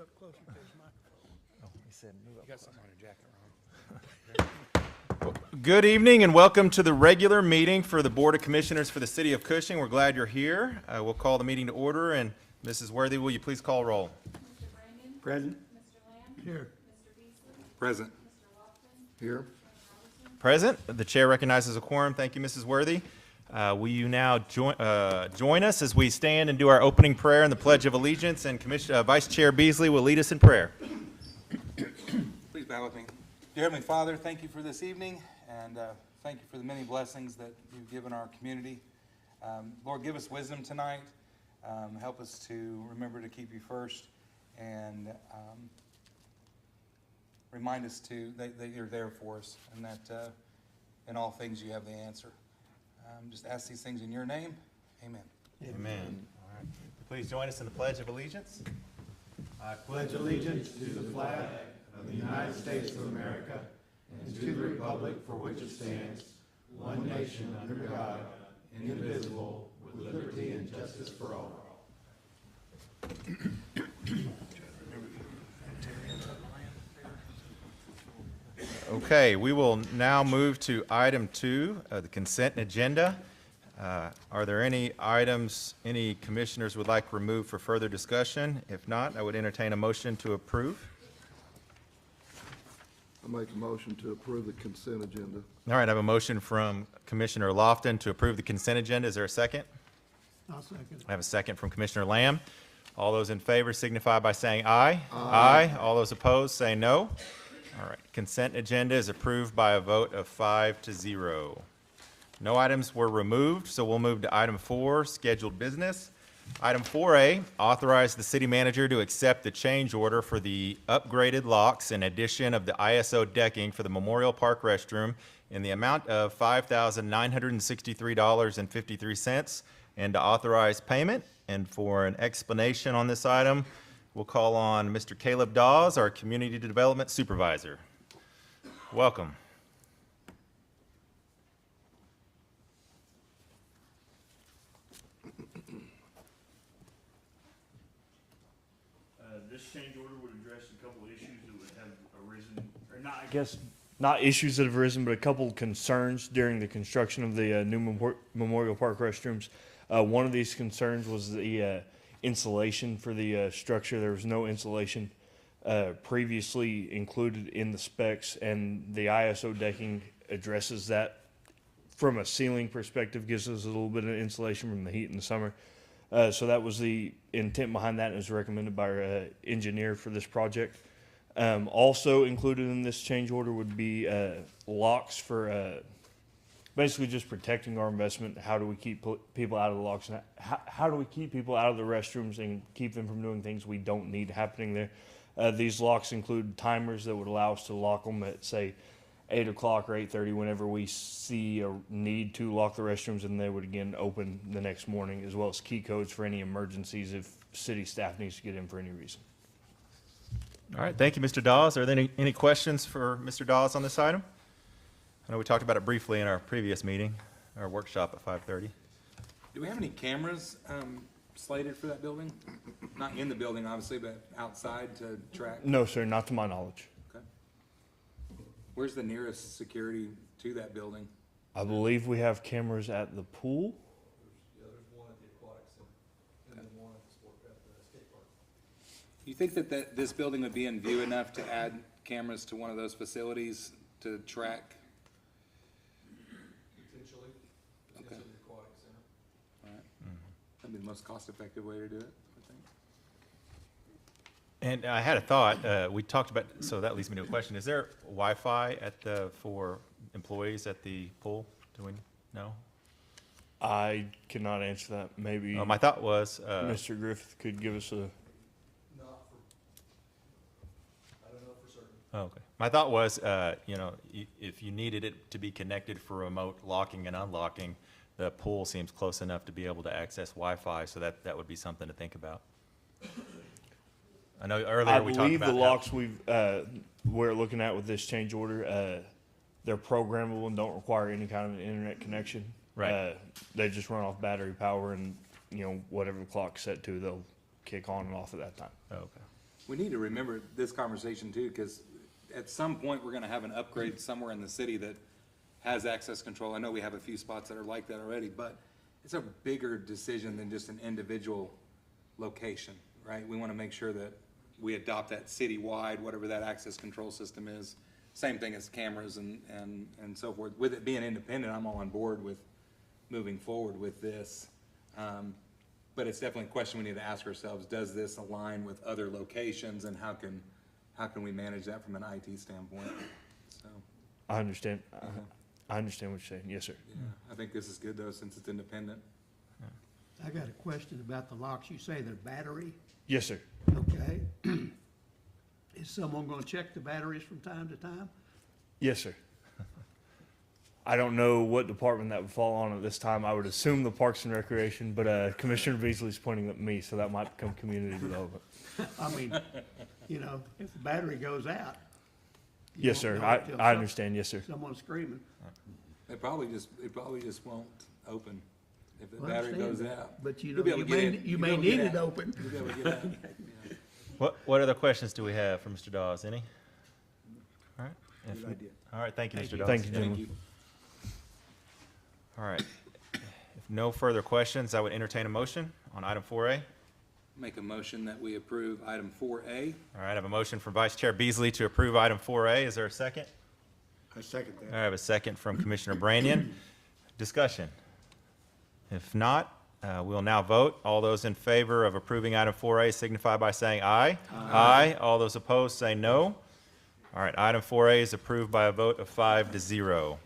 up closer to his microphone. Oh, he said move up. You got something on your jacket wrong. Good evening and welcome to the regular meeting for the Board of Commissioners for the City of Cushing. We're glad you're here. We'll call the meeting to order, and Mrs. Worthy, will you please call roll? Mr. Brandon? Present. Mr. Lamb? Here. Mr. Beasley? Present. Mr. Lofton? Here. Mr. Robertson? Present. The chair recognizes a quorum. Thank you, Mrs. Worthy. Will you now join us as we stand and do our opening prayer and the Pledge of Allegiance, and Vice Chair Beasley will lead us in prayer. Please bow with me. Dear Heavenly Father, thank you for this evening, and thank you for the many blessings that you've given our community. Lord, give us wisdom tonight. Help us to remember to keep you first, and remind us that you're there for us, and that in all things you have the answer. Just ask these things in your name. Amen. Amen. All right. Please join us in the Pledge of Allegiance. I pledge allegiance to the flag of the United States of America and to the republic for which it stands, one nation under God, indivisible, with liberty and justice for all. Okay, we will now move to item 2, the consent agenda. Are there any items any commissioners would like removed for further discussion? If not, I would entertain a motion to approve. I make a motion to approve the consent agenda. All right, I have a motion from Commissioner Lofton to approve the consent agenda. Is there a second? I'll second. I have a second from Commissioner Lamb. All those in favor signify by saying aye. Aye. All those opposed say no. All right, consent agenda is approved by a vote of 5-0. No items were removed, so we'll move to item 4, scheduled business. Item 4A, authorize the city manager to accept the change order for the upgraded locks and addition of the ISO decking for the Memorial Park restroom in the amount of $5,963.53, and to authorize payment. And for an explanation on this item, we'll call on Mr. Caleb Dawes, our Community Development Supervisor. Welcome. This change order would address a couple of issues that would have arisen, or not, I guess, not issues that have arisen, but a couple of concerns during the construction of the new Memorial Park restrooms. One of these concerns was the insulation for the structure. There was no insulation previously included in the specs, and the ISO decking addresses that from a ceiling perspective, gives us a little bit of insulation from the heat in the summer. So that was the intent behind that, and it was recommended by our engineer for this project. Also included in this change order would be locks for basically just protecting our investment. How do we keep people out of the locks? And how do we keep people out of the restrooms and keep them from doing things we don't need happening there? These locks include timers that would allow us to lock them at, say, 8 o'clock or 8:30 whenever we see a need to lock the restrooms, and they would again open the next morning, as well as key codes for any emergencies if city staff needs to get in for any reason. All right, thank you, Mr. Dawes. Are there any questions for Mr. Dawes on this item? I know we talked about it briefly in our previous meeting, our workshop at 5:30. Do we have any cameras slated for that building? Not in the building, obviously, but outside to track? No, sir, not to my knowledge. Okay. Where's the nearest security to that building? I believe we have cameras at the pool. There's one at the aquatic center, and then one at the skate park. Do you think that this building would be in view enough to add cameras to one of those facilities to track? Potentially the aquatic center. All right. That'd be the most cost-effective way to do it, I think. And I had a thought, we talked about, so that leads me to a question. Is there Wi-Fi for employees at the pool? Do we know? I cannot answer that. Maybe My thought was, Mr. Griffith could give us a. Not for, I don't know for certain. oh, okay. My thought was, if you needed it to be connected for remote locking and unlocking, the pool seems close enough to be able to access Wi-Fi, so that would be something to think about. I know earlier we talked about I believe the locks we're looking at with this change order, they're programmable and don't require any kind of an internet connection. Right. They just run off battery power, and whatever the clock's set to, they'll kick on and off at that time. Oh, okay. We need to remember this conversation too, because at some point, we're gonna have an upgrade somewhere in the city that has access control. I know we have a few spots that are like that already, but it's a bigger decision than just an individual location, right? We wanna make sure that we adopt that citywide, whatever that access control system is. Same thing as cameras and so forth. With it being independent, I'm all on board with moving forward with this. But it's definitely a question we need to ask ourselves, does this align with other locations, and how can we manage that from an IT standpoint? So, I understand. I understand what you're saying. Yes, sir. yeah, I think this is good though, since it's independent. I got a question about the locks. You say they're battery, Yes, sir. okay? Is someone gonna check the batteries from time to time? Yes, sir. I don't know what department that would fall on at this time. I would assume the Parks and Recreation, but Commissioner Beasley's pointing at me, so that might become community development. I mean, you know, if the battery goes out. you Yes, won't sir. know I, until I understand. Yes, sir. Someone's screaming. It probably just won't open if the Well, I battery goes understand, out. But you You'll know, be able you to get may, in. you You'll be may able to get need it out. open. You'll be able to get out. Yeah. What other questions do we have for Mr. Dawes? Any? All right. If- Good idea. All right, thank you, Mr. Dawes. Thank you, Thank gentlemen. you. All right. If no further questions, I would entertain a motion on item 4A. Make a motion that we approve item 4A. All right, I have a motion from Vice Chair Beasley to approve item 4A. Is there a second? I second that. I have a second from Commissioner Branyan. Discussion. If not, we'll now vote. All those in favor of approving item 4A signify by saying aye. Aye. All those opposed say no. All right, item 4A is approved by a vote of 5-0.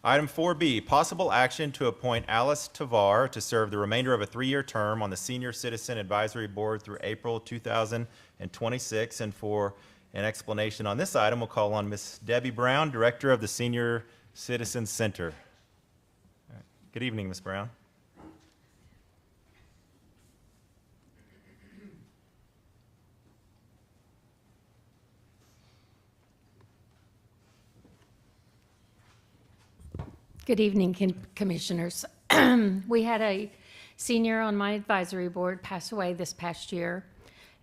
Item 4B, possible action to appoint Alice Tavar to serve the remainder of a 3-year term on the Senior Citizen Advisory Board through April 2026. And for an explanation on this item, we'll call on Ms. Debbie Brown, Director of the Senior Citizen Center. All right. Good evening, Ms. Brown. Good evening, Commissioners. We had a senior on my advisory board pass away this past year,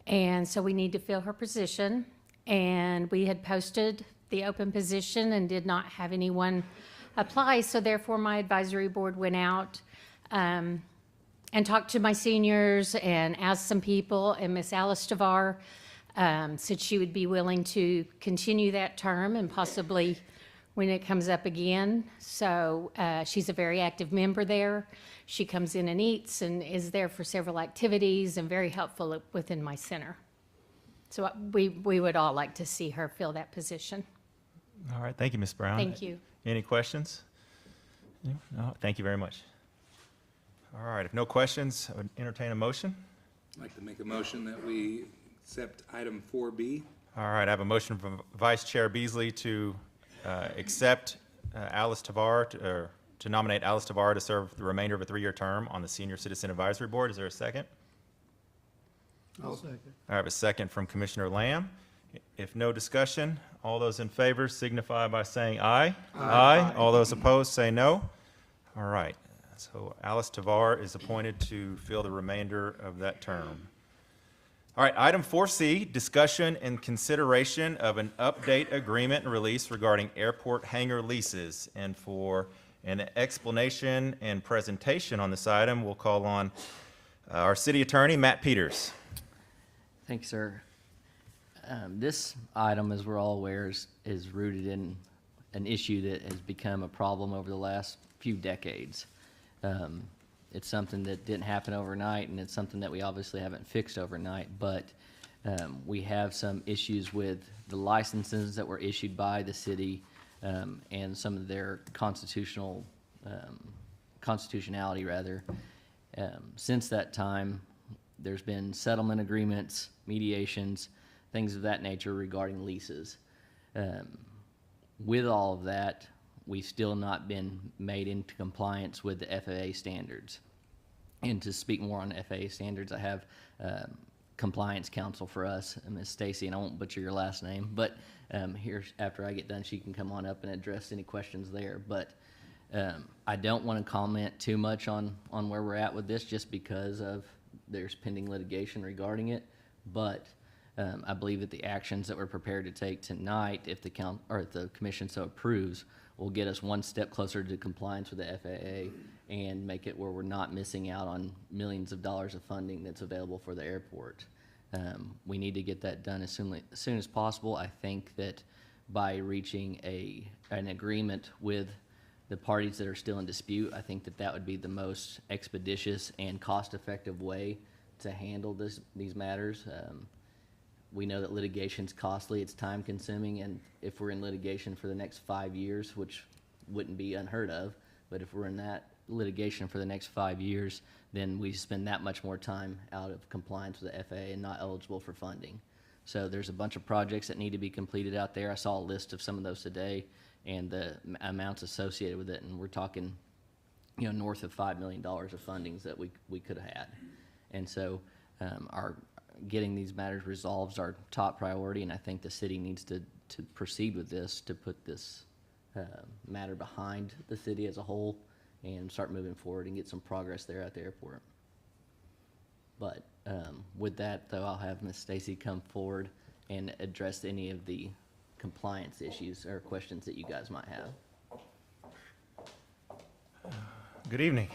and so we need to fill her position. And we had posted the open position and did not have anyone apply, so therefore my advisory board went out and talked to my seniors and asked some people, and Miss Alice Tavar said she would be willing to continue that term and possibly when it comes up again. So she's a very active member there. She comes in and eats and is there for several activities and very helpful within my center. So we would all like to see her fill that position. All right, thank you, Ms. Brown. Thank you. Any questions? No, thank you very much. All right, if no questions, I would entertain a motion. I'd like to make a motion that we accept item 4B. All right, I have a motion from Vice Chair Beasley to accept Alice Tavar, or to nominate Alice Tavar to serve the remainder of a 3-year term on the Senior Citizen Advisory Board. Is there a second? I'll second. I have a second from Commissioner Lamb. If no discussion, all those in favor signify by saying aye. Aye. All those opposed say no. All right, so Alice Tavar is appointed to fill the remainder of that term. All right, item 4C, discussion and consideration of an update agreement and release regarding airport hangar leases. And for an explanation and presentation on this item, we'll call on our city attorney, Matt Peters. Thanks, sir. This item, as we're all aware, is rooted in an issue that has become a problem over the last few decades. It's something that didn't happen overnight, and it's something that we obviously haven't fixed overnight, but we have some issues with the licenses that were issued by the city and some of their constitutionality, rather. Since that time, there's been settlement agreements, mediations, things of that nature regarding leases. With all of that, we've still not been made into compliance with the FAA standards. And to speak more on FAA standards, I have compliance counsel for us, Ms. Stacy, and I won't butcher your last name, but here, after I get done, she can come on up and address any questions there. But I don't want to comment too much on where we're at with this, just because of there's pending litigation regarding it. But I believe that the actions that we're prepared to take tonight, if if the commission so approves, will get us one step closer to compliance with the FAA and make it where we're not missing out on millions of dollars of funding that's available for the airport. We need to get that done as soon as possible. I think that by reaching an agreement with the parties that are still in dispute, I think that that would be the most expeditious and cost-effective way to handle these matters. We know that litigation's costly, it's time-consuming, and if we're in litigation for the next 5 years, which wouldn't be unheard of, but if we're in that litigation for the next 5 years, then we spend that much more time out of compliance with the FAA and not eligible for funding. So there's a bunch of projects that need to be completed out there. I saw a list of some of those today and the amounts associated with it, and we're talking, north of $5 million of fundings that we could have had. And so our getting these matters resolved is our top priority, and I think the city needs to proceed with this, to put this matter behind the city as a whole and start moving forward and get some progress there at the airport. But with that, though, I'll have Ms. Stacy come forward and address any of the compliance issues or questions that you guys might have. Good evening.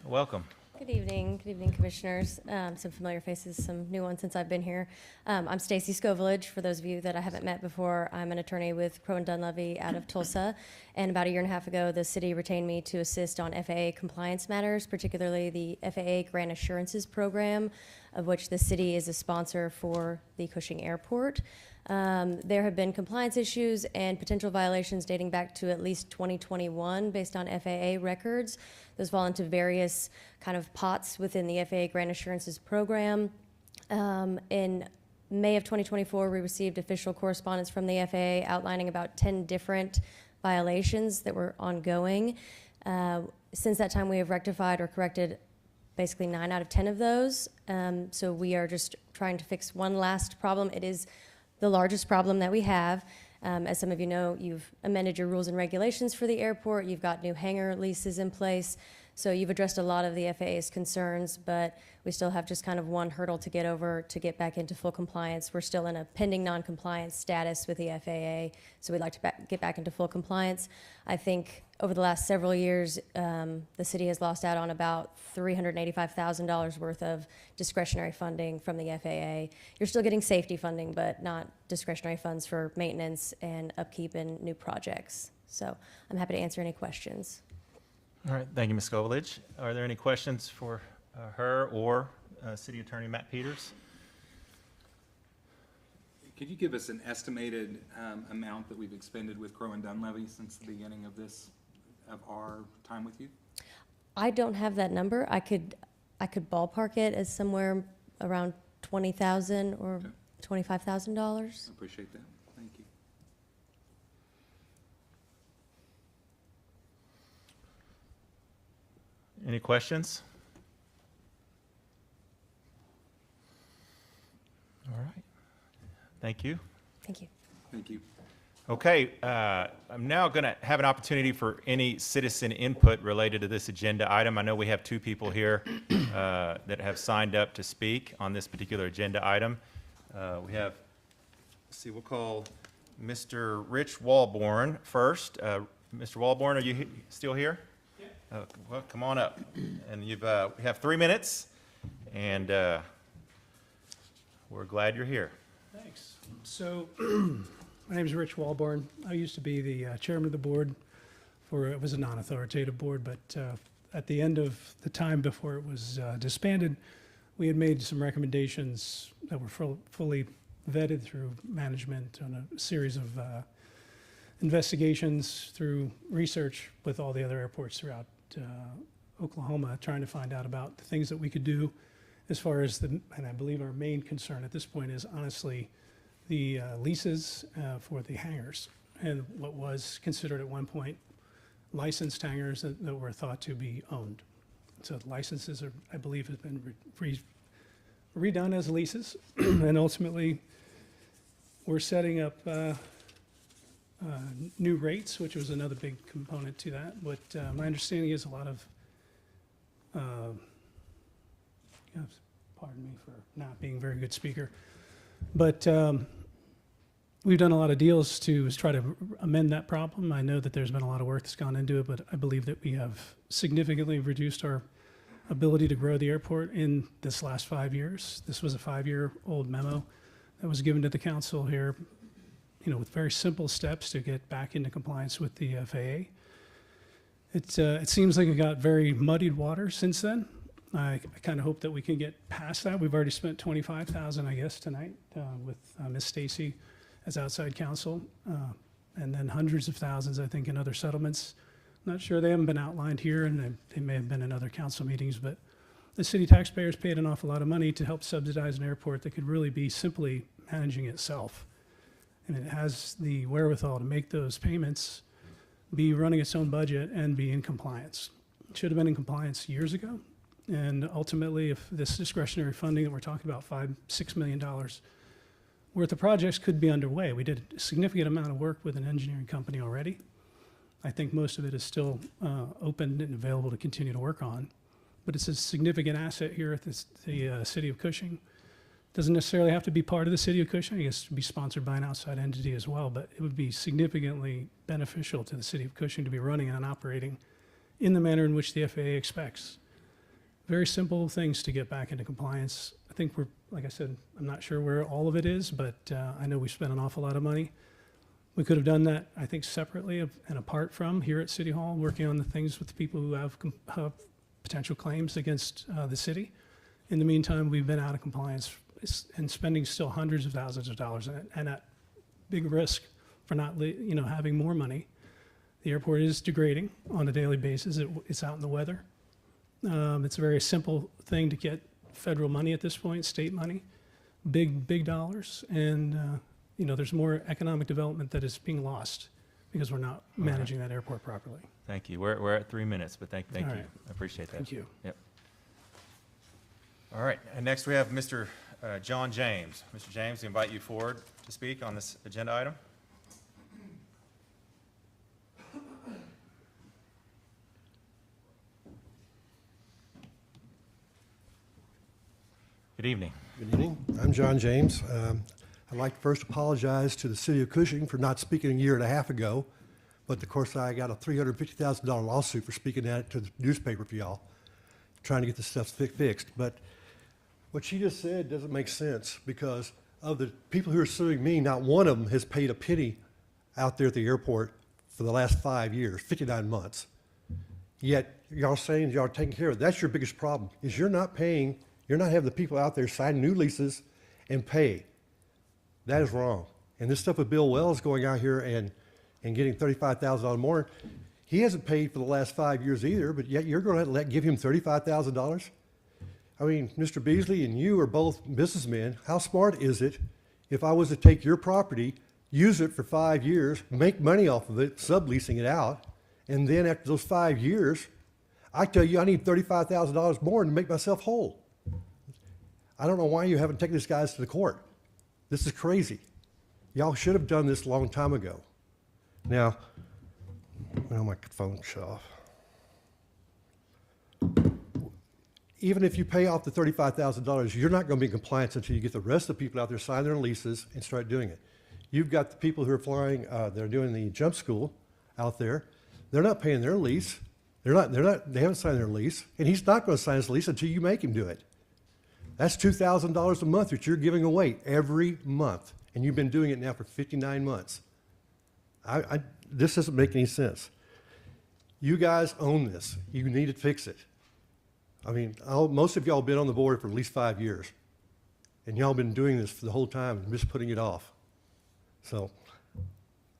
Welcome. Good evening, commissioners. Some familiar faces, some new ones since I've been here. I'm Stacy Scovilage. For those of you that I haven't met before, I'm an attorney with Crowe and Dunlevy out of Tulsa. And about a year and a half ago, the city retained me to assist on FAA compliance matters, particularly the FAA Grant Assurances Program, of which the city is a sponsor for the Cushing Airport. There have been compliance issues and potential violations dating back to at least 2021 based on FAA records. Those fall into various kind of pots within the FAA Grant Assurances Program. In May of 2024, we received official correspondence from the FAA outlining about 10 different violations that were ongoing. Since that time, we have rectified or corrected basically 9 out of 10 of those. So we are just trying to fix one last problem. It is the largest problem that we have. As some of you know, you've amended your rules and regulations for the airport. You've got new hangar leases in place. So you've addressed a lot of the FAA's concerns, but we still have just kind of one hurdle to get over to get back into full compliance. We're still in a pending non-compliance status with the FAA, so we'd like to get back into full compliance. I think over the last several years, the city has lost out on about $385,000 worth of discretionary funding from the FAA. You're still getting safety funding, but not discretionary funds for maintenance and upkeep and new projects. So I'm happy to answer any questions. All right, thank you, Ms. Scovilage. Are there any questions for her or City Attorney Matt Peters? Could you give us an estimated amount that we've expended with Crowe and Dunlevy since the beginning of our time with you? I don't have that number. I could ballpark it as somewhere around $20,000 or Okay. $25,000. I appreciate that. Thank you. Any questions? All right. Thank you. Thank you. Thank you. Okay, I'm now going to have an opportunity for any citizen input related to this agenda item. I know we have 2 people here that have signed up to speak on this particular agenda item. We have, let's see, we'll call Mr. Rich Walborn first. Mr. Walborn, are you still here? Yeah. Well, come on up. And we have 3 minutes, and we're glad you're here. Thanks. So, my name is Rich Walborn. I used to be the chairman of the board it was a non-authoritative board, but at the end of the time before it was disbanded, we had made some recommendations that were fully vetted through management on a series of investigations through research with all the other airports throughout Oklahoma, trying to find out about the things that we could do as far as and I believe our main concern at this point is honestly the leases for the hangars and what was considered at one point licensed hangars that were thought to be owned. So licenses are, I believe, have been redone as leases, and ultimately we're setting up new rates, which was another big component to that. But my understanding is a lot of, pardon me for not being a very good speaker, But we've done a lot of deals to try to amend that problem. I know that there's been a lot of work that's gone into it, but I believe that we have significantly reduced our ability to grow the airport in this last 5 years. This was a 5-year-old memo that was given to the council here, with very simple steps to get back into compliance with the FAA. It seems like it got very muddied water since then. I kind of hope that we can get past that. We've already spent $25,000, I guess, tonight with Ms. Stacy as outside counsel, and then hundreds of thousands, I think, in other settlements. Not sure, they haven't been outlined here, and they may have been in other council meetings, but the city taxpayers paid an awful lot of money to help subsidize an airport that could really be simply managing itself. And it has the wherewithal to make those payments, be running its own budget, and be in compliance. It should have been in compliance years ago. And ultimately, if this discretionary funding that we're talking about, $5-6 million worth of projects could be underway. We did a significant amount of work with an engineering company already. I think most of it is still open and available to continue to work on. But it's a significant asset here at the city of Cushing. Doesn't necessarily have to be part of the city of Cushing. I guess it would be sponsored by an outside entity as well, but it would be significantly beneficial to the city of Cushing to be running and operating in the manner in which the FAA expects. Very simple things to get back into compliance. I think like I said, I'm not sure where all of it is, but I know we spent an awful lot of money. We could have done that, I think, separately and apart from here at City Hall, working on the things with the people who have potential claims against the city. In the meantime, we've been out of compliance and spending still hundreds of thousands of dollars and at big risk for not having more money. The airport is degrading on a daily basis. It's out in the weather. It's a very simple thing to get federal money at this point, state money, big dollars, and there's more economic development that is being lost because we're not managing that airport properly. Thank you. We're at 3 minutes, but thank All you. right. I appreciate that. Thank you. Yep. All right, and next we have Mr. John James. Mr. James, we invite you forward to speak on this agenda item. Good evening. Good evening. I'm John James. I'd like to first apologize to the city of Cushing for not speaking a year and a half ago, but of course I got a $350,000 lawsuit for speaking at it to the newspaper for y'all, trying to get this stuff fixed. But what she just said doesn't make sense because of the people who are suing me, not one of them has paid a penny out there at the airport for the last 5 years, 59 months. Yet y'all saying y'all are taking care of it. That's your biggest problem, is you're not paying. You're not having the people out there sign new leases and pay. That is wrong. And this stuff with Bill Wells going out here and getting $35,000 more, he hasn't paid for the last 5 years either, but yet you're going to give him $35,000? I mean, Mr. Beasley and you are both businessmen. How smart is it if I was to take your property, use it for 5 years, make money off of it, subleasing it out, and then after those 5 years, I tell you I need $35,000 more to make myself whole. I don't know why you haven't taken these guys to the court. This is crazy. Y'all should have done this a long time ago. Now, my phone shut off. Even if you pay off the $35,000, you're not going to be in compliance until you get the rest of the people out there sign their leases and start doing it. You've got the people who are flying, they're doing the jump school out there. They're not paying their lease. They haven't signed their lease, and he's not going to sign his lease until you make him do it. That's $2,000 a month that you're giving away every month, and you've been doing it now for 59 months. This doesn't make any sense. You guys own this. You need to fix it. I mean, most of y'all have been on the board for at least 5 years, and y'all been doing this for the whole time and just putting it off. So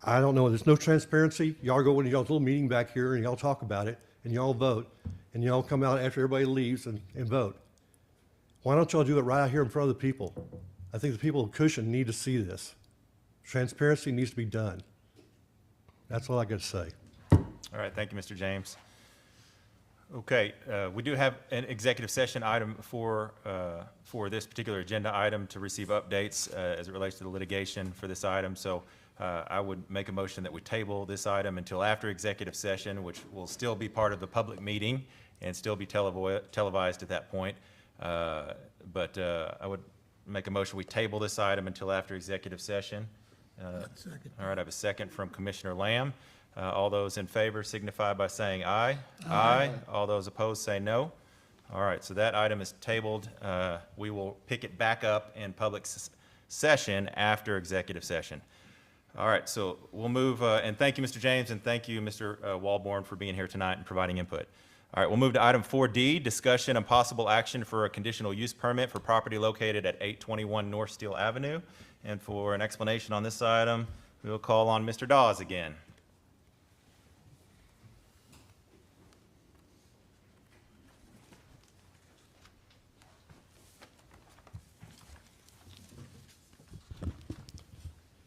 I don't know. There's no transparency. Y'all go into y'all's little meeting back here, and y'all talk about it, and y'all vote, and y'all come out after everybody leaves and vote. Why don't y'all do it right out here in front of the people? I think the people of Cushing need to see this. Transparency needs to be done. That's all I got to say. All right, thank you, Mr. James. Okay, we do have an executive session item for this particular agenda item to receive updates as it relates to the litigation for this item. So I would make a motion that we table this item until after executive session, which will still be part of the public meeting and still be televised at that point. But I would make a motion, we table this item until after executive session. Second. All right, I have a second from Commissioner Lamb. All those in favor signify by saying aye. Aye. All those opposed say no. All right, so that item is tabled. We will pick it back up in public session after executive session. All right, so we'll move, and thank you, Mr. James, and thank you, Mr. Walborn, for being here tonight and providing input. All right, we'll move to item 4D, discussion and possible action for a conditional use permit for property located at 821 North Steel Avenue. And for an explanation on this item, we will call on Mr. Dawes again.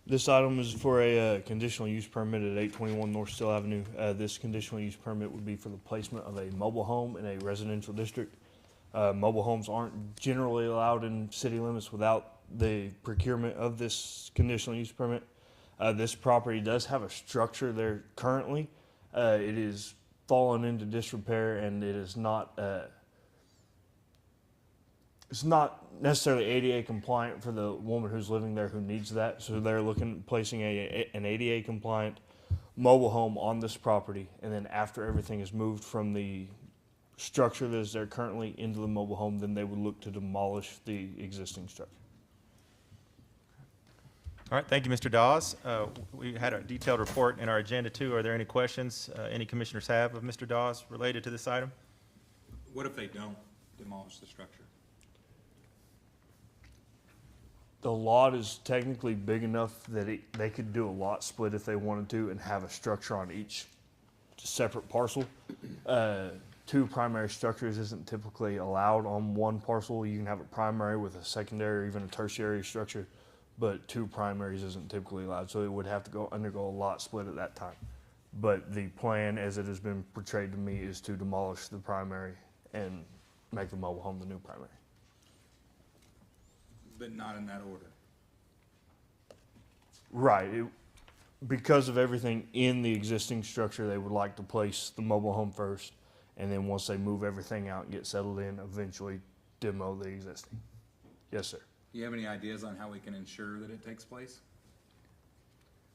This item is for a conditional use permit at 821 North Steel Avenue. This conditional use permit would be for the placement of a mobile home in a residential district. Mobile homes aren't generally allowed in city limits without the procurement of this conditional use permit. This property does have a structure there currently. It is fallen into disrepair, and it is not it's not necessarily ADA compliant for the woman who's living there who needs that. So they're placing an ADA compliant mobile home on this property, and then after everything is moved from the structure that is there currently into the mobile home, then they would look to demolish the existing structure. All right, thank you, Mr. Dawes. We had a detailed report in our agenda too. Are there any questions any commissioners have of Mr. Dawes related to this item? What if they don't demolish the structure? The lot is technically big enough that they could do a lot split if they wanted to and have a structure on each separate parcel. Two primary structures isn't typically allowed on one parcel. You can have a primary with a secondary or even a tertiary structure, but two primaries isn't typically allowed. So it would have to undergo a lot split at that time. But the plan, as it has been portrayed to me, is to demolish the primary and make the mobile home the new primary. But not in that order. Right. Because of everything in the existing structure, they would like to place the mobile home first, and then once they move everything out and get settled in, eventually demo the existing. Yes, sir. Do you have any ideas on how we can ensure that it takes place?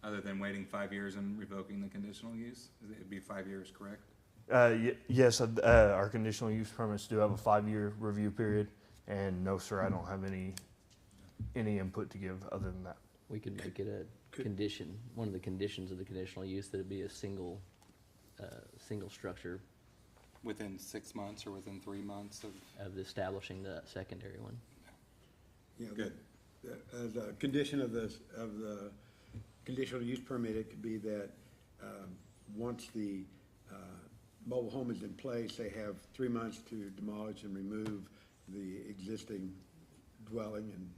Other than waiting 5 years and revoking the conditional use? It'd be 5 years, correct? Yes, our conditional use permits do have a 5-year review period, and no, sir, I don't have any input to give other than that. We could make it a condition, one of the conditions of the conditional use, that it be a single structure Within 6 months or within 3 months of establishing the secondary one. Yeah, Good. As a condition of the conditional use permit, it could be that, once the, mobile home is in place, they have 3 months to demolish and remove the existing dwelling and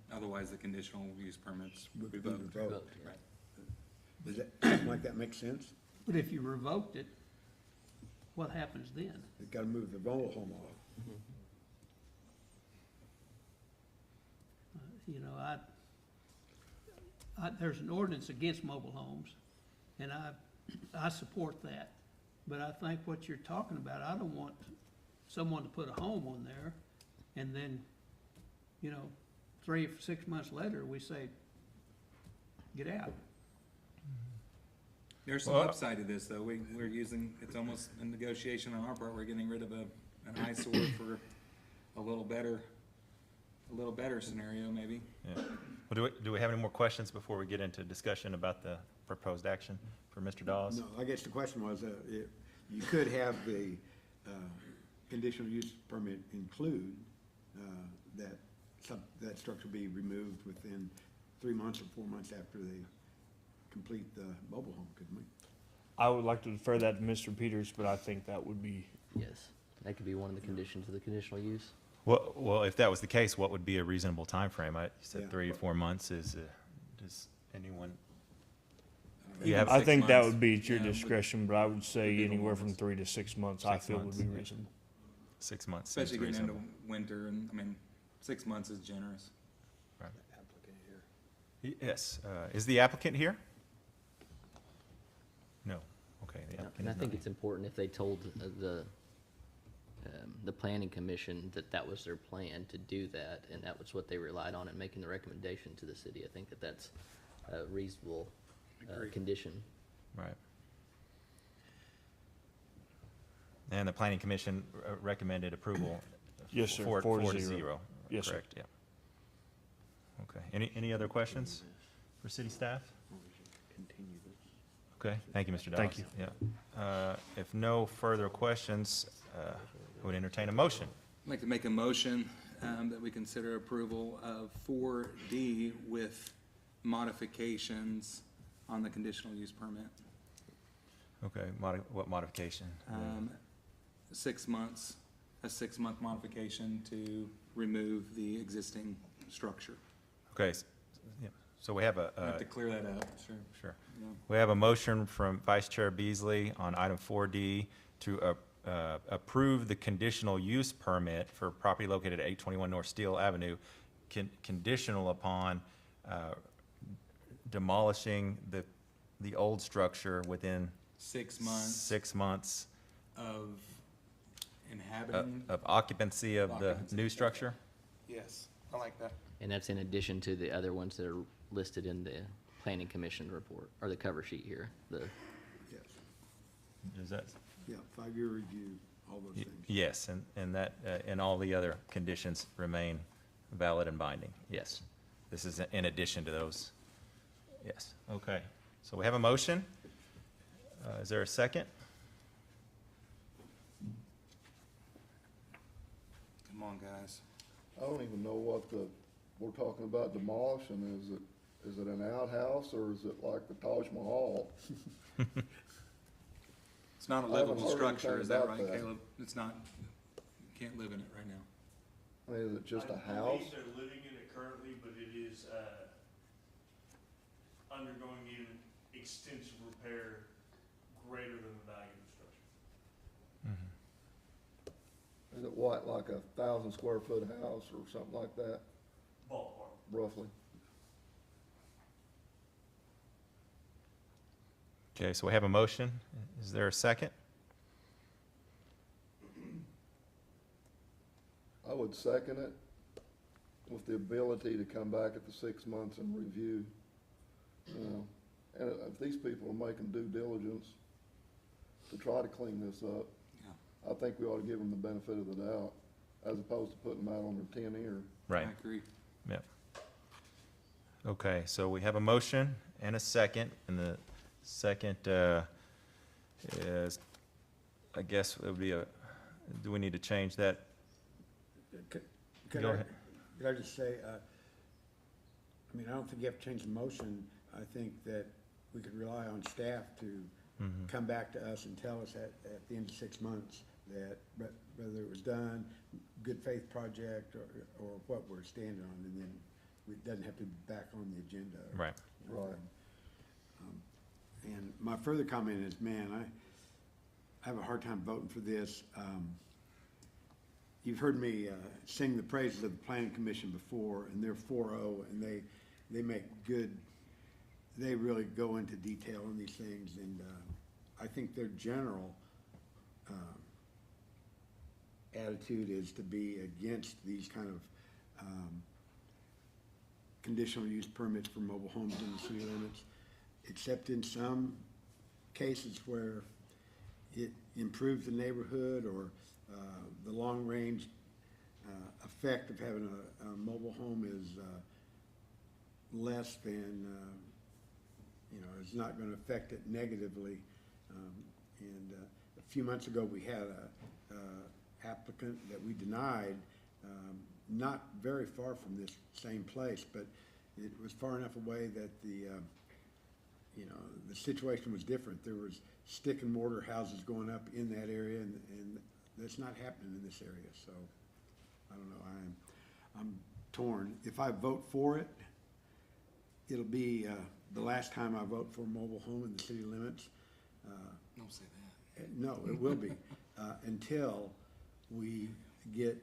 Otherwise, the conditional use permits would be revoked. revoked. Right. Does that, something like that make sense? But if you revoked it, what happens then? They've got to move the mobile home off. You know, there's an ordinance against mobile homes, and I support that. But I think what you're talking about, I don't want someone to put a home on there, and then, you know, 3 or 6 months later, we say, get out. There's some Well, upside to this, though. We're using, it's almost a negotiation on our part. We're getting rid of an eyesore for a little better scenario, maybe. Yeah. Well, do we have any more questions before we get into discussion about the proposed action for Mr. Dawes? No, I guess the question was, you could have the conditional use permit include that structure be removed within 3 months or 4 months after they complete the mobile home, couldn't we? I would like to defer that to Mr. Peters, but I think that would be, Yes, that could be one of the conditions of the conditional use. Well, if that was the case, what would be a reasonable timeframe? You said Yeah. 3 to 4 months. Does anyone? You have I 6 think that months. would be at your Yeah, discretion, but I would say Would be anywhere the from longest. 3 to 6 months, I 6 feel would months, be yeah. reasonable. 6 months seems Especially getting into reasonable. winter, and, 6 months is generous. Right. Yes. Is the applicant here? No. Okay. The applicant And I is think not it's important if they told the planning commission that was their plan to do that, and that was what they relied on in making the recommendation to the city. I think that's a reasonable condition. Right. And the planning commission recommended approval? Yes, sir. 4-0. Yes, sir. Correct, yeah. Okay, any other questions for city staff? Okay, thank you, Mr. Dawes. Thank you. Yeah. If no further questions, I would entertain a motion. I'd like to make a motion that we consider approval of 4D with modifications on the conditional use permit. Okay, what modification? 6 months, a 6-month modification to remove the existing structure. Okay, yeah, so we have I have to clear that up, sure. Sure. Yeah. We have a motion from Vice Chair Beasley on item 4D to approve the conditional use permit for property located at 821 North Steele Avenue, conditional upon demolishing the old structure within 6 months 6 months of inhabiting. of occupancy of the Occupancy. new structure? Yes, I like that. And that's in addition to the other ones that are listed in the planning commission report, or the cover sheet here, Yes, Is that? yeah, 5-year review, all those things. Yes, and that, and all the other conditions remain valid and binding, yes. This is in addition to those, yes, okay. So we have a motion. Is there a second? Come on, guys. I don't even know what we're talking about demolishing. Is it an outhouse or is it like the Taj Mahal? It's not a I haven't livable heard structure, anything is that about right, that. Caleb? It's not, you can't live in it right now. I mean, is it just a I house? believe they're living in it currently, but it is undergoing an extensive repair greater than the value of the structure. Is it what, like 1,000 square foot house or something like that, Ballpark. roughly? Okay, so we have a motion. Is there a second? I would second it with the ability to come back at the 6 months and review. You know, and if these people are making due diligence to try to clean this up, Yeah. I think we ought to give them the benefit of the doubt, as opposed to putting them out on their tin ear. Right, I agree. yep. Okay, so we have a motion and a second, and the second is, I guess it would be do we need to change that? Could Go I, ahead. could I just say, I mean, I don't think you have to change the motion. I think that we could rely on staff to come back to us and tell us at the end of 6 months that whether it was done, good faith project, or what we're standing on, and then it doesn't have to be back on the agenda. Right. Right. And my further comment is, man, I have a hard time voting for this. You've heard me sing the praises of the planning commission before, and they're 4-0, and they make good, they really go into detail on these things, and I think their general attitude is to be against these kind of conditional use permits for mobile homes in the city limits, except in some cases where it improves the neighborhood or the long-range effect of having a mobile home is less than, it's not going to affect it negatively. And a few months ago, we had a applicant that we denied, not very far from this same place, but it was far enough away that the situation was different. There was stick and mortar houses going up in that area, and that's not happening in this area. So I don't know. I'm torn. If I vote for it, it'll be the last time I vote for a mobile home in the city limits. Don't say that. No, it will be until we get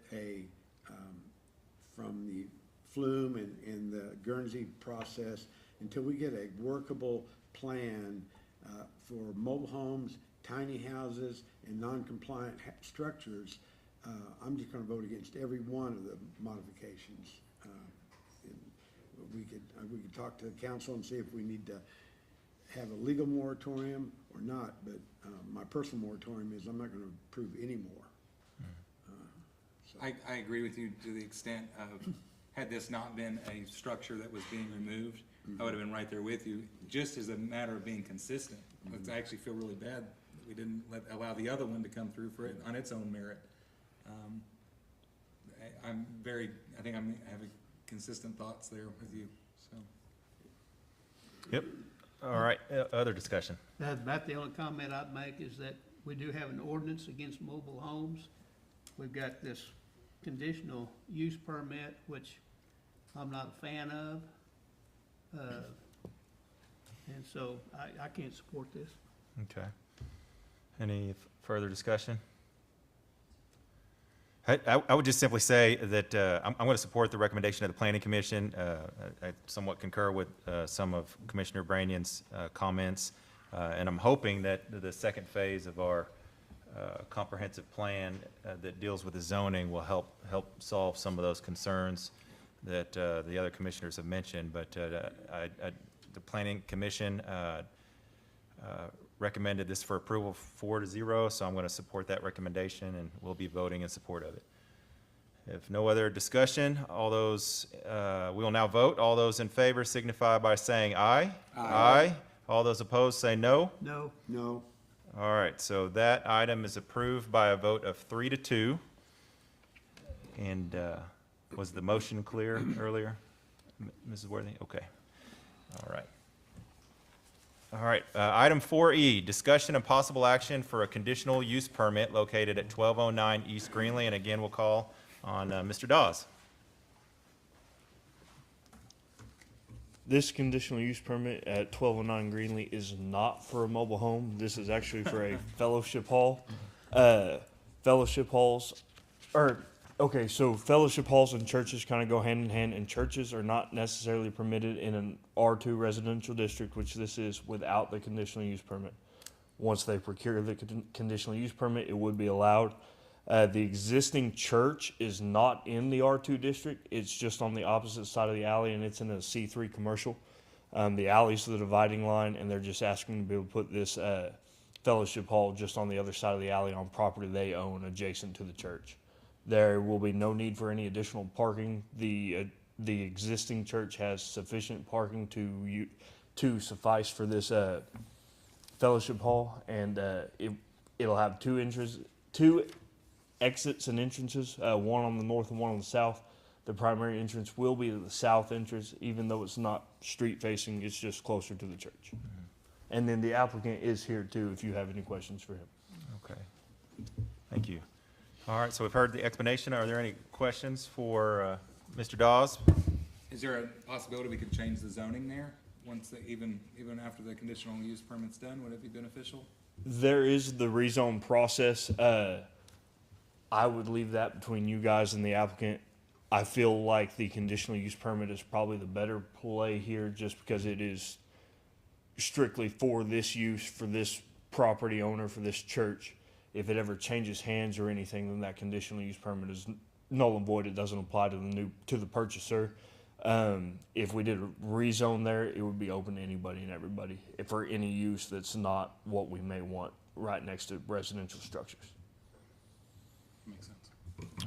from the flume and the Guernsey process, until we get a workable plan for mobile homes, tiny houses, and non-compliant structures I'm just gonna vote against every one of the modifications. And we could talk to the council and see if we need to have a legal moratorium or not, but, my personal moratorium is I'm not gonna approve any more. I agree with you to the extent of, had this not been a structure that was being removed, I would have been right there with you, just as a matter of being consistent. I actually feel really bad that we didn't allow the other one to come through for it on its own merit. I think I'm having consistent thoughts there with you, so. Yep. All right, other discussion. That's about the only comment I'd make is that we do have an ordinance against mobile homes. We've got this conditional use permit, which I'm not a fan of. And so I can't support this. Okay. Any further discussion? I would just simply say that I'm going to support the recommendation of the Planning Commission. I somewhat concur with some of Commissioner Brannion's comments, and I'm hoping that the second phase of our comprehensive plan that deals with the zoning will help solve some of those concerns that the other commissioners have mentioned. But the Planning Commission recommended this for approval 4-0, so I'm going to support that recommendation, and we'll be voting in support of it. If no other discussion, all those, we will now vote. All those in favor signify by saying aye. Aye. All those opposed say no. No. No. All right, so that item is approved by a vote of 3-2. And was the motion clear earlier, Mrs. Worthy? Okay. All right. All right, item 4E, discussion and possible action for a conditional use permit located at 1209 East Greenlee. And again, we'll call on Mr. Dawes. This conditional use permit at 1209 Greenlee is not for a mobile home. This is actually for a fellowship hall. Fellowship halls so fellowship halls and churches kind of go hand in hand, and churches are not necessarily permitted in an R2 residential district, which this is, without the conditional use permit. Once they procure the conditional use permit, it would be allowed. The existing church is not in the R2 district. It's just on the opposite side of the alley, and it's in a C3 commercial. The alley's the dividing line, and they're just asking to be able to put this fellowship hall just on the other side of the alley on property they own adjacent to the church. There will be no need for any additional parking. The existing church has sufficient parking to suffice for this fellowship hall, and it'll have two exits and entrances, one on the north and one on the south. The primary entrance will be the south entrance, even though it's not street facing, it's just closer to the church. And then the applicant is here too, if you have any questions for him. Okay. Thank you. All right, so we've heard the explanation. Are there any questions for Mr. Dawes? Is there a possibility we could change the zoning there once, even after the conditional use permit's done? Would it be beneficial? There is the rezone process. I would leave that between you guys and the applicant. I feel like the conditional use permit is probably the better play here, just because it is strictly for this use, for this property owner, for this church. If it ever changes hands or anything, then that conditional use permit is null and void. It doesn't apply to the purchaser. If we did a rezone there, it would be open to anybody and everybody for any use that's not what we may want right next to residential structures. Makes sense.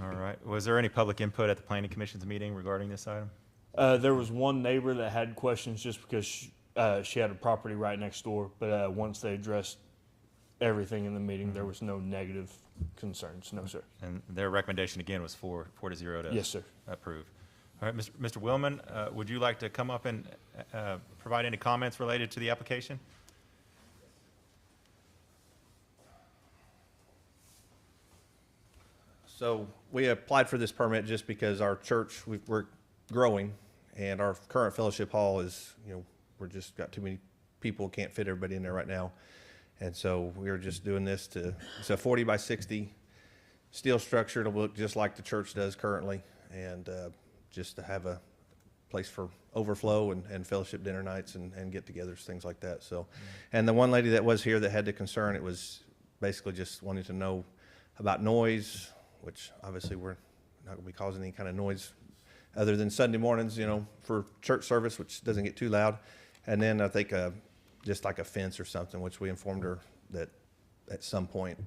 All right. Was there any public input at the Planning Commission's meeting regarding this item? There was one neighbor that had questions just because she had a property right next door, but once they addressed everything in the meeting, there was no negative concerns. No, sir. And their recommendation again was 4-0 to Yes, sir. approve. All right, Mr. Willman, would you like to come up and provide any comments related to the application? So we applied for this permit just because our church, we're growing, and our current fellowship hall is, we're just got too many people, can't fit everybody in there right now. And so we are just doing this it's a 40 by 60 steel structure. It'll look just like the church does currently, and just to have a place for overflow and fellowship dinner nights and get-togethers, things like that. So, and the one lady that was here that had the concern, it was basically just wanting to know about noise, which obviously we're not going to be causing any kind of noise other than Sunday mornings, for church service, which doesn't get too loud. And then I think just like a fence or something, which we informed her that at some point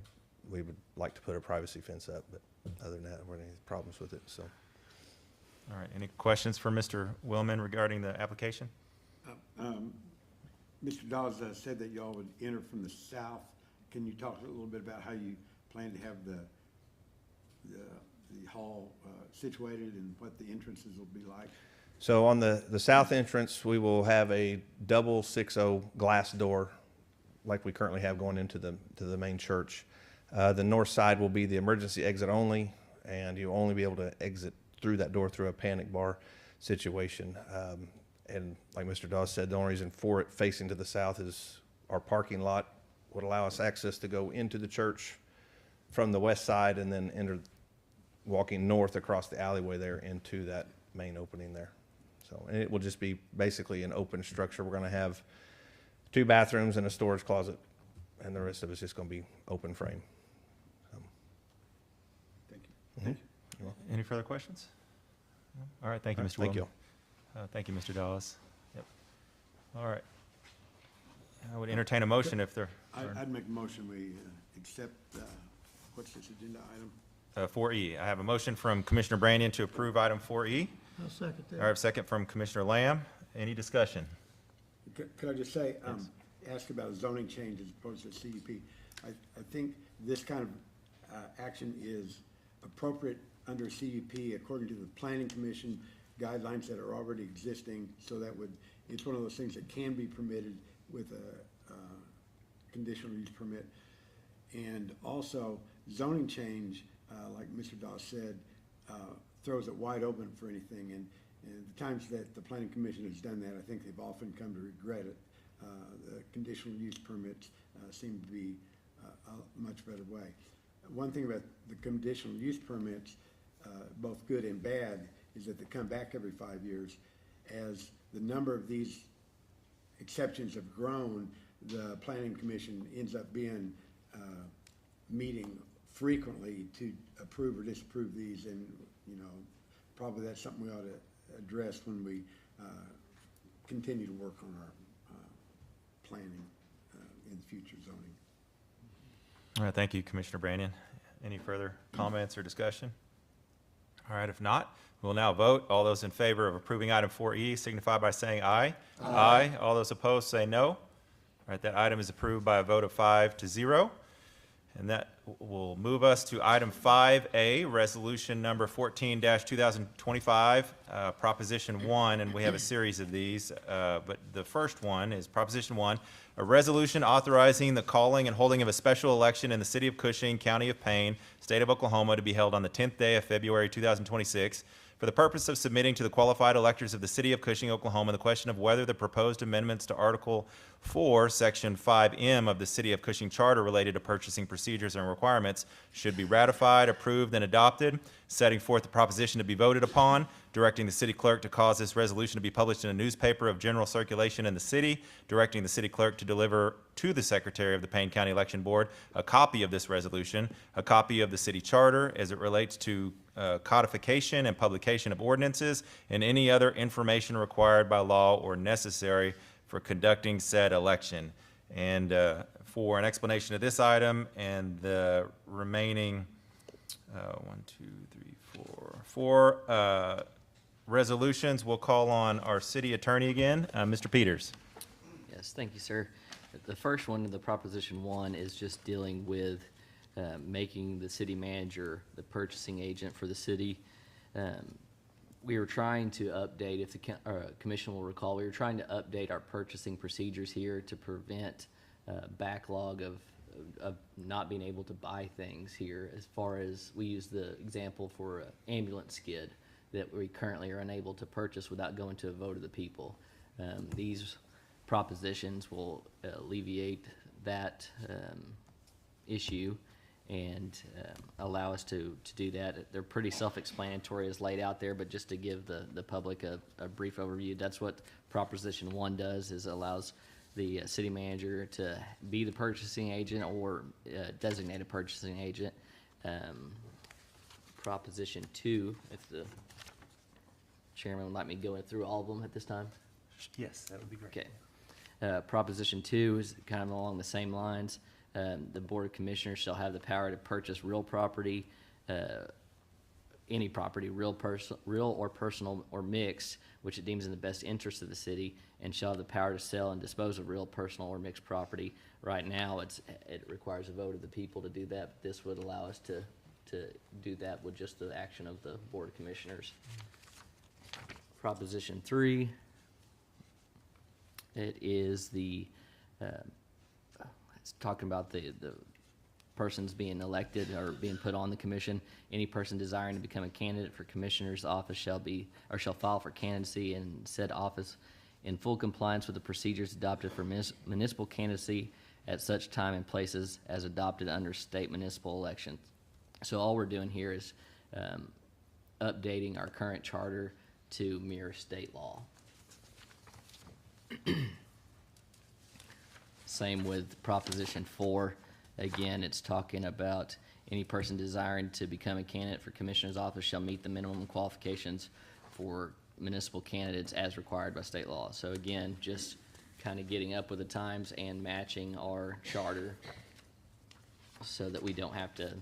we would like to put a privacy fence up. But other than that, we're any problems with it. So, All right, any questions for Mr. Willman regarding the application? Mr. Dawes said that y'all would enter from the south. Can you talk a little bit about how you plan to have the hall situated and what the entrances will be like? so on the south entrance, we will have a double 6-0 glass door like we currently have going into the main church. The north side will be the emergency exit only, and you'll only be able to exit through that door through a panic bar situation. And like Mr. Dawes said, the only reason for it facing to the south is our parking lot would allow us access to go into the church from the west side and then walking north across the alleyway there into that main opening there. So, and it will just be basically an open structure. We're going to have 2 bathrooms and a storage closet, and the rest of it's just going to be open frame. Thank you. Thank you. Any further questions? All right, thank you, Mr. Thank Willman. you. Thank you, Mr. Dawes. Yep. All right. I would entertain a motion if there are. I'd make a motion we accept, what's this agenda item? 4E. I have a motion from Commissioner Brandon to approve item 4E. I'll second that. I have a second from Commissioner Lamb. Any discussion? Could I just say, ask about zoning change as opposed to CUP? I think this kind of action is appropriate under CUP according to the Planning Commission guidelines that are already existing, so that it's one of those things that can be permitted with a conditional use permit. And also, zoning change, like Mr. Dawes said, throws it wide open for anything. And the times that the Planning Commission has done that, I think they've often come to regret it. The conditional use permits seem to be a much better way. One thing about the conditional use permits, both good and bad, is that they come back every 5 years. As the number of these exceptions have grown, the Planning Commission ends up being meeting frequently to approve or disapprove these, and probably that's something we ought to address when we continue to work on our planning in future zoning. All right, thank you, Commissioner Brandon. Any further comments or discussion? All right, if not, we'll now vote. All those in favor of approving item 4E signify by saying aye. Aye. All those opposed say no. All right, that item is approved by a vote of 5-0. And that will move us to item 5A, resolution number 14-2025, Proposition 1, and we have a series of these, but the first one is Proposition 1, a resolution authorizing the calling and holding of a special election in the city of Cushing, county of Payne, state of Oklahoma, to be held on the 10th day of February 2026, for the purpose of submitting to the qualified electors of the city of Cushing, Oklahoma, the question of whether the proposed amendments to Article 4, Section 5M of the City of Cushing Charter related to purchasing procedures and requirements should be ratified, approved, and adopted, setting forth the proposition to be voted upon, directing the city clerk to cause this resolution to be published in a newspaper of general circulation in the city, directing the city clerk to deliver to the Secretary of the Payne County Election Board a copy of this resolution, a copy of the city charter as it relates to codification and publication of ordinances, and any other information required by law or necessary for conducting said election. And for an explanation of this item and the remaining four resolutions, we'll call on our city attorney again, Mr. Peters. Yes, thank you, sir. The first one, the Proposition 1, is just dealing with making the city manager the purchasing agent for the city. We were trying to update, if the commission will recall, we were trying to update our purchasing procedures here to prevent backlog of not being able to buy things here. As far as, we use the example for an ambulance skid that we currently are unable to purchase without going to a vote of the people. These propositions will alleviate that issue and allow us to do that. They're pretty self-explanatory as laid out there, but just to give the public a brief overview, that's what Proposition 1 does, is allows the city manager to be the purchasing agent or designated purchasing agent Proposition 2, if the chairman would like me to go through all of them at this time. Yes, that would be great. Okay. Proposition 2 is kind of along the same lines. The Board of Commissioners shall have the power to purchase real property, any property, real or personal or mixed, which it deems in the best interest of the city, and shall have the power to sell and dispose of real, personal, or mixed property. Right now, it requires a vote of the people to do that, but this would allow us to do that with just the action of the Board of Commissioners. Proposition 3, it is it's talking about the persons being elected or being put on the commission. Any person desiring to become a candidate for commissioner's office shall file for candidacy in said office in full compliance with the procedures adopted for municipal candidacy at such time and places as adopted under state municipal elections. So all we're doing here is updating our current charter to mirror state law. Same with Proposition 4. Again, it's talking about any person desiring to become a candidate for commissioner's office shall meet the minimum qualifications for municipal candidates as required by state law. So again, just kind of getting up with the times and matching our charter so that we don't have to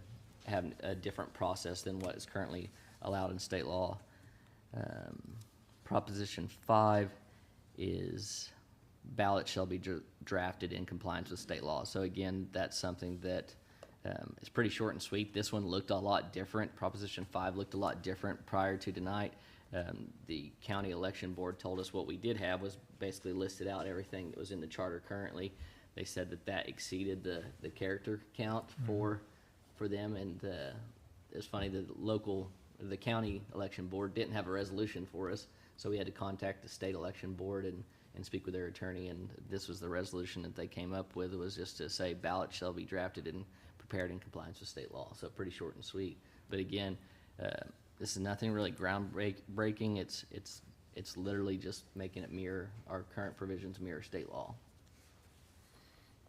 have a different process than what is currently allowed in state law. Proposition 5 is ballots shall be drafted in compliance with state law. So again, that's something that is pretty short and sweet. This one looked a lot different. Proposition 5 looked a lot different prior to tonight. The county election board told us what we did have was basically listed out everything that was in the charter currently. They said that exceeded the character count for them, and it's funny that the county election board didn't have a resolution for us, so we had to contact the state election board and speak with their attorney, and this was the resolution that they came up with. It was just to say ballots shall be drafted and prepared in compliance with state law. So pretty short and sweet. But again, this is nothing really groundbreaking. It's literally just making it mirror our current provisions, mirror state law.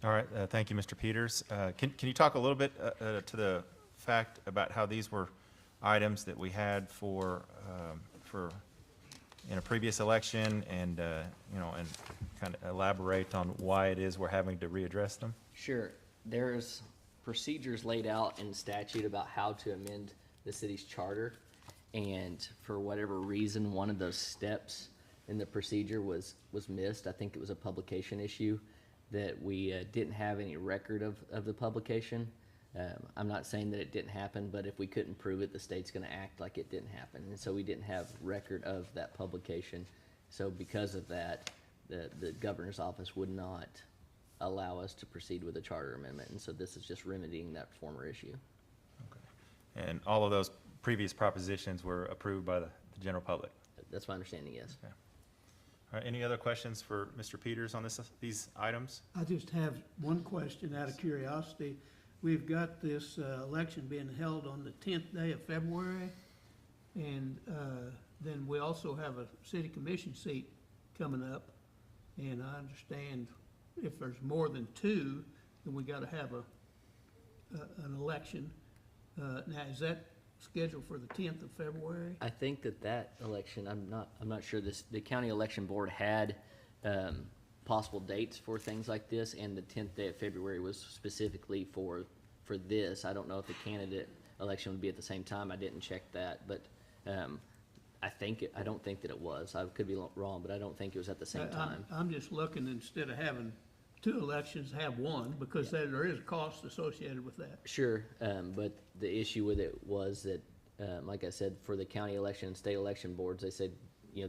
All right, thank you, Mr. Peters. Can you talk a little bit to the fact about how these were items that we had for in a previous election, and and kind of elaborate on why it is we're having to readdress them? Sure. There's procedures laid out in statute about how to amend the city's charter, and for whatever reason, one of those steps in the procedure was missed. I think it was a publication issue that we didn't have any record of the publication. I'm not saying that it didn't happen, but if we couldn't prove it, the state's going to act like it didn't happen. And so we didn't have record of that publication. So because of that, the governor's office would not allow us to proceed with a charter amendment. And so this is just remedying that former issue. Okay. And all of those previous propositions were approved by the general public? That's my understanding, yes. Okay. All right, any other questions for Mr. Peters on these items? I just have one question out of curiosity. We've got this election being held on the 10th day of February, and then we also have a city commission seat coming up, and I understand if there's more than two, then we got to have an election. Now, is that scheduled for the 10th of February? I think that election, I'm not sure. The county election board had possible dates for things like this, and the 10th day of February was specifically for this. I don't know if the candidate election would be at the same time. I didn't check that, but I don't think that it was. I could be wrong, but I don't think it was at the same time. I'm just looking, instead of having two elections, have one, because there is a cost associated with that. Sure, but the issue with it was that, like I said, for the county election and state election boards, they said,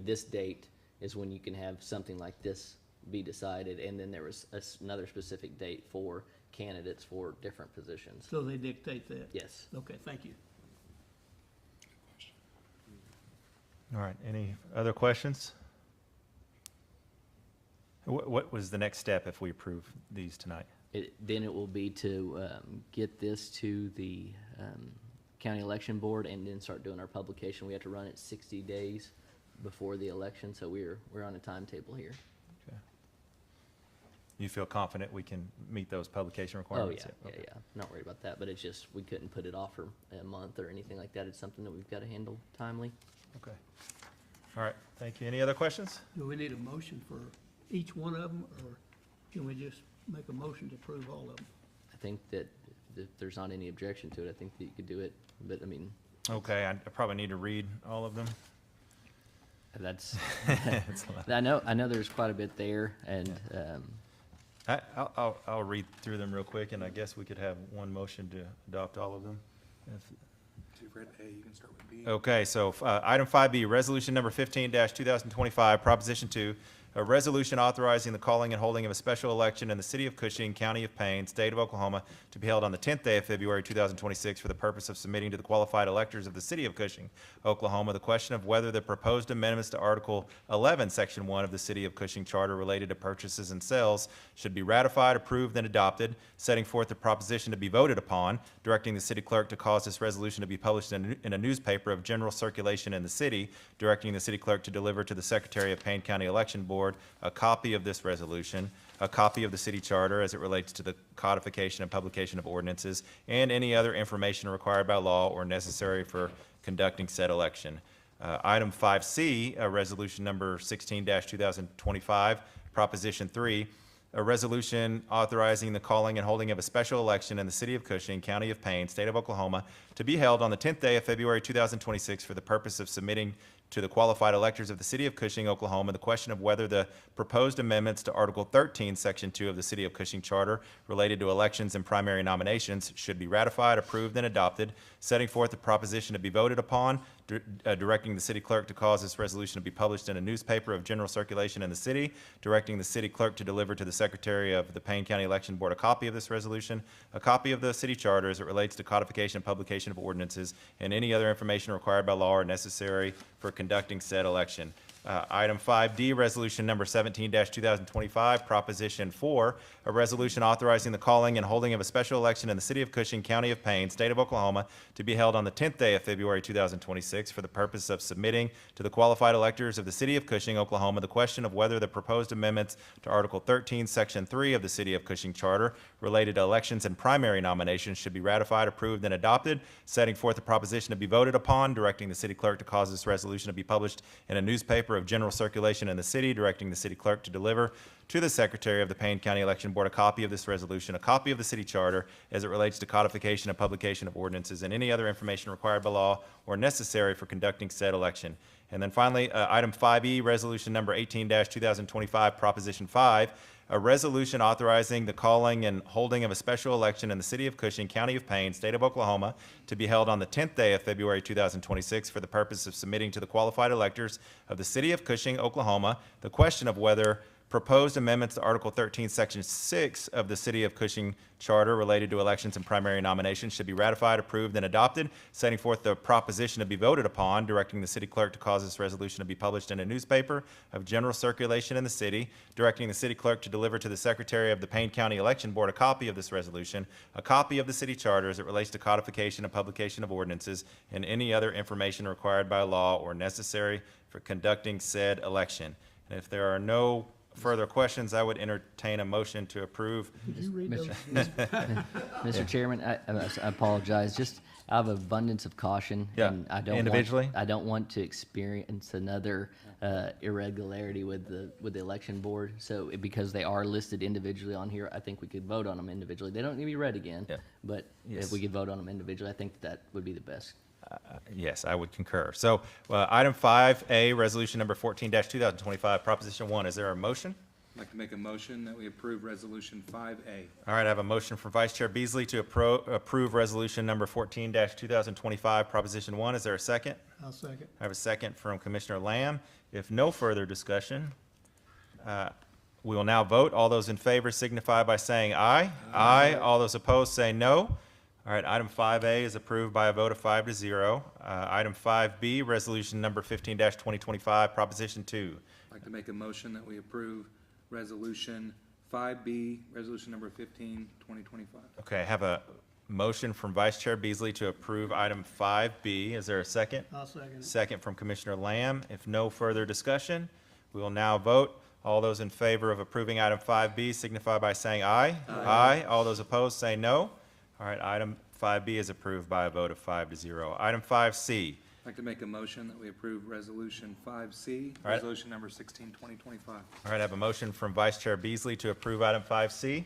this date is when you can have something like this be decided, and then there was another specific date for candidates for different positions. So they dictate that? Yes. Okay, thank you. All right, any other questions? What was the next step if we approve these tonight? Then it will be to get this to the county election board and then start doing our publication. We have to run it 60 days before the election, so we're on a timetable here. you feel confident we can meet those publication Oh, requirements? yeah, Okay. yeah. Not worried about that, but it's just, we couldn't put it off for a month or anything like that. It's something that we've got to handle timely. Okay. All right, thank you. Any other questions? Do we need a motion for each one of them, or can we just make a motion to approve all of them? I think that if there's not any objection to it, I think that you could do it, but I mean, Okay, I probably need to read all of them. that's, It's a lot. I know there's quite a bit there, and, I'll read through them real quick, and I guess we could have one motion to adopt all of them. If- So you've read A, you can start with B. Okay, so item 5B, resolution number 15-2025, Proposition 2, a resolution authorizing the calling and holding of a special election in the city of Cushing, county of Payne, state of Oklahoma, to be held on the 10th day of February 2026 for the purpose of submitting to the qualified electors of the city of Cushing, Oklahoma, the question of whether the proposed amendments to Article 11, Section 1 of the city of Cushing Charter related to purchases and sales should be ratified, approved, and adopted, setting forth the proposition to be voted upon, directing the city clerk to cause this resolution to be published in a newspaper of general circulation in the city, directing the city clerk to deliver to the Secretary of Payne County Election Board a copy of this resolution, a copy of the city charter as it relates to the codification and publication of ordinances, and any other information required by law or necessary for conducting said election. Item 5C, resolution number 16-2025, Proposition 3, a resolution authorizing the calling and holding of a special election in the city of Cushing, county of Payne, state of Oklahoma, to be held on the 10th day of February 2026 for the purpose of submitting to the qualified electors of the city of Cushing, Oklahoma, the question of whether the proposed amendments to Article 13, Section 2 of the city of Cushing Charter related to elections and primary nominations should be ratified, approved, and adopted, setting forth the proposition to be voted upon, directing the city clerk to cause this resolution to be published in a newspaper of general circulation in the city, directing the city clerk to deliver to the Secretary of the Payne County Election Board a copy of this resolution, a copy of the city charter as it relates to codification and publication of ordinances, and any other information required by law or necessary for conducting said election. Item 5D, resolution number 17-2025, Proposition 4, a resolution authorizing the calling and holding of a special election in the city of Cushing, county of Payne, state of Oklahoma, to be held on the 10th day of February 2026 for the purpose of submitting to the qualified electors of the city of Cushing, Oklahoma, the question of whether the proposed amendments to Article 13, Section 3 of the city of Cushing Charter related to elections and primary nominations should be ratified, approved, and adopted, setting forth the proposition to be voted upon, directing the city clerk to cause this resolution to be published in a newspaper of general circulation in the city, directing the city clerk to deliver to the Secretary of the Payne County Election Board a copy of this resolution, a copy of the city charter as it relates to codification and publication of ordinances, and any other information required by law or necessary for conducting said election. And then finally, item 5E, resolution number 18-2025, Proposition 5, a resolution authorizing the calling and holding of a special election in the city of Cushing, county of Payne, state of Oklahoma, to be held on the 10th day of February 2026 for the purpose of submitting to the qualified electors of the city of Cushing, Oklahoma, the question of whether proposed amendments to Article 13, Section 6 of the City of Cushing Charter related to elections and primary nominations should be ratified, approved, and adopted, setting forth the proposition to be voted upon, directing the city clerk to cause this resolution to be published in a newspaper of general circulation in the city, directing the city clerk to deliver to the Secretary of the Payne County Election Board a copy of this resolution, a copy of the city charter as it relates to codification and publication of ordinances, and any other information required by law or necessary for conducting said election. And if there are no further questions, I would entertain a motion to approve. Could you read those? Mr. Chairman, I apologize, just out of abundance of caution. Yeah, And I don't individually? I don't want to experience another irregularity with the election board. So because they are listed individually on here, I think we could vote on them individually. They don't need to be read again. Yeah. But Yes. if we could vote on them individually, I think that would be the best. Yes, I would concur. So, item 5A, resolution number 14-2025, Proposition 1, is there a motion? I'd like to make a motion that we approve Resolution 5A. All right, I have a motion from Vice Chair Beasley to approve resolution number 14-2025, Proposition 1. Is there a second? I'll second. I have a second from Commissioner Lamb. If no further discussion, we will now vote. All those in favor signify by saying aye. Aye. All those opposed say no. All right, item 5A is approved by a vote of 5-0. Item 5B, resolution number 15-2025, Proposition 2. I'd like to make a motion that we approve Resolution 5B, Resolution number 15, 2025. Okay, I have a motion from Vice Chair Beasley to approve item 5B. Is there a second? I'll second it. Second from Commissioner Lamb. If no further discussion, we will now vote. All those in favor of approving item 5B signify by saying aye. Aye. All those opposed say no. All right, item 5B is approved by a vote of 5-0. Item 5C. I'd like to make a motion that we approve Resolution 5C, All right. Resolution number 16-2025. All right, I have a motion from Vice Chair Beasley to approve item 5C.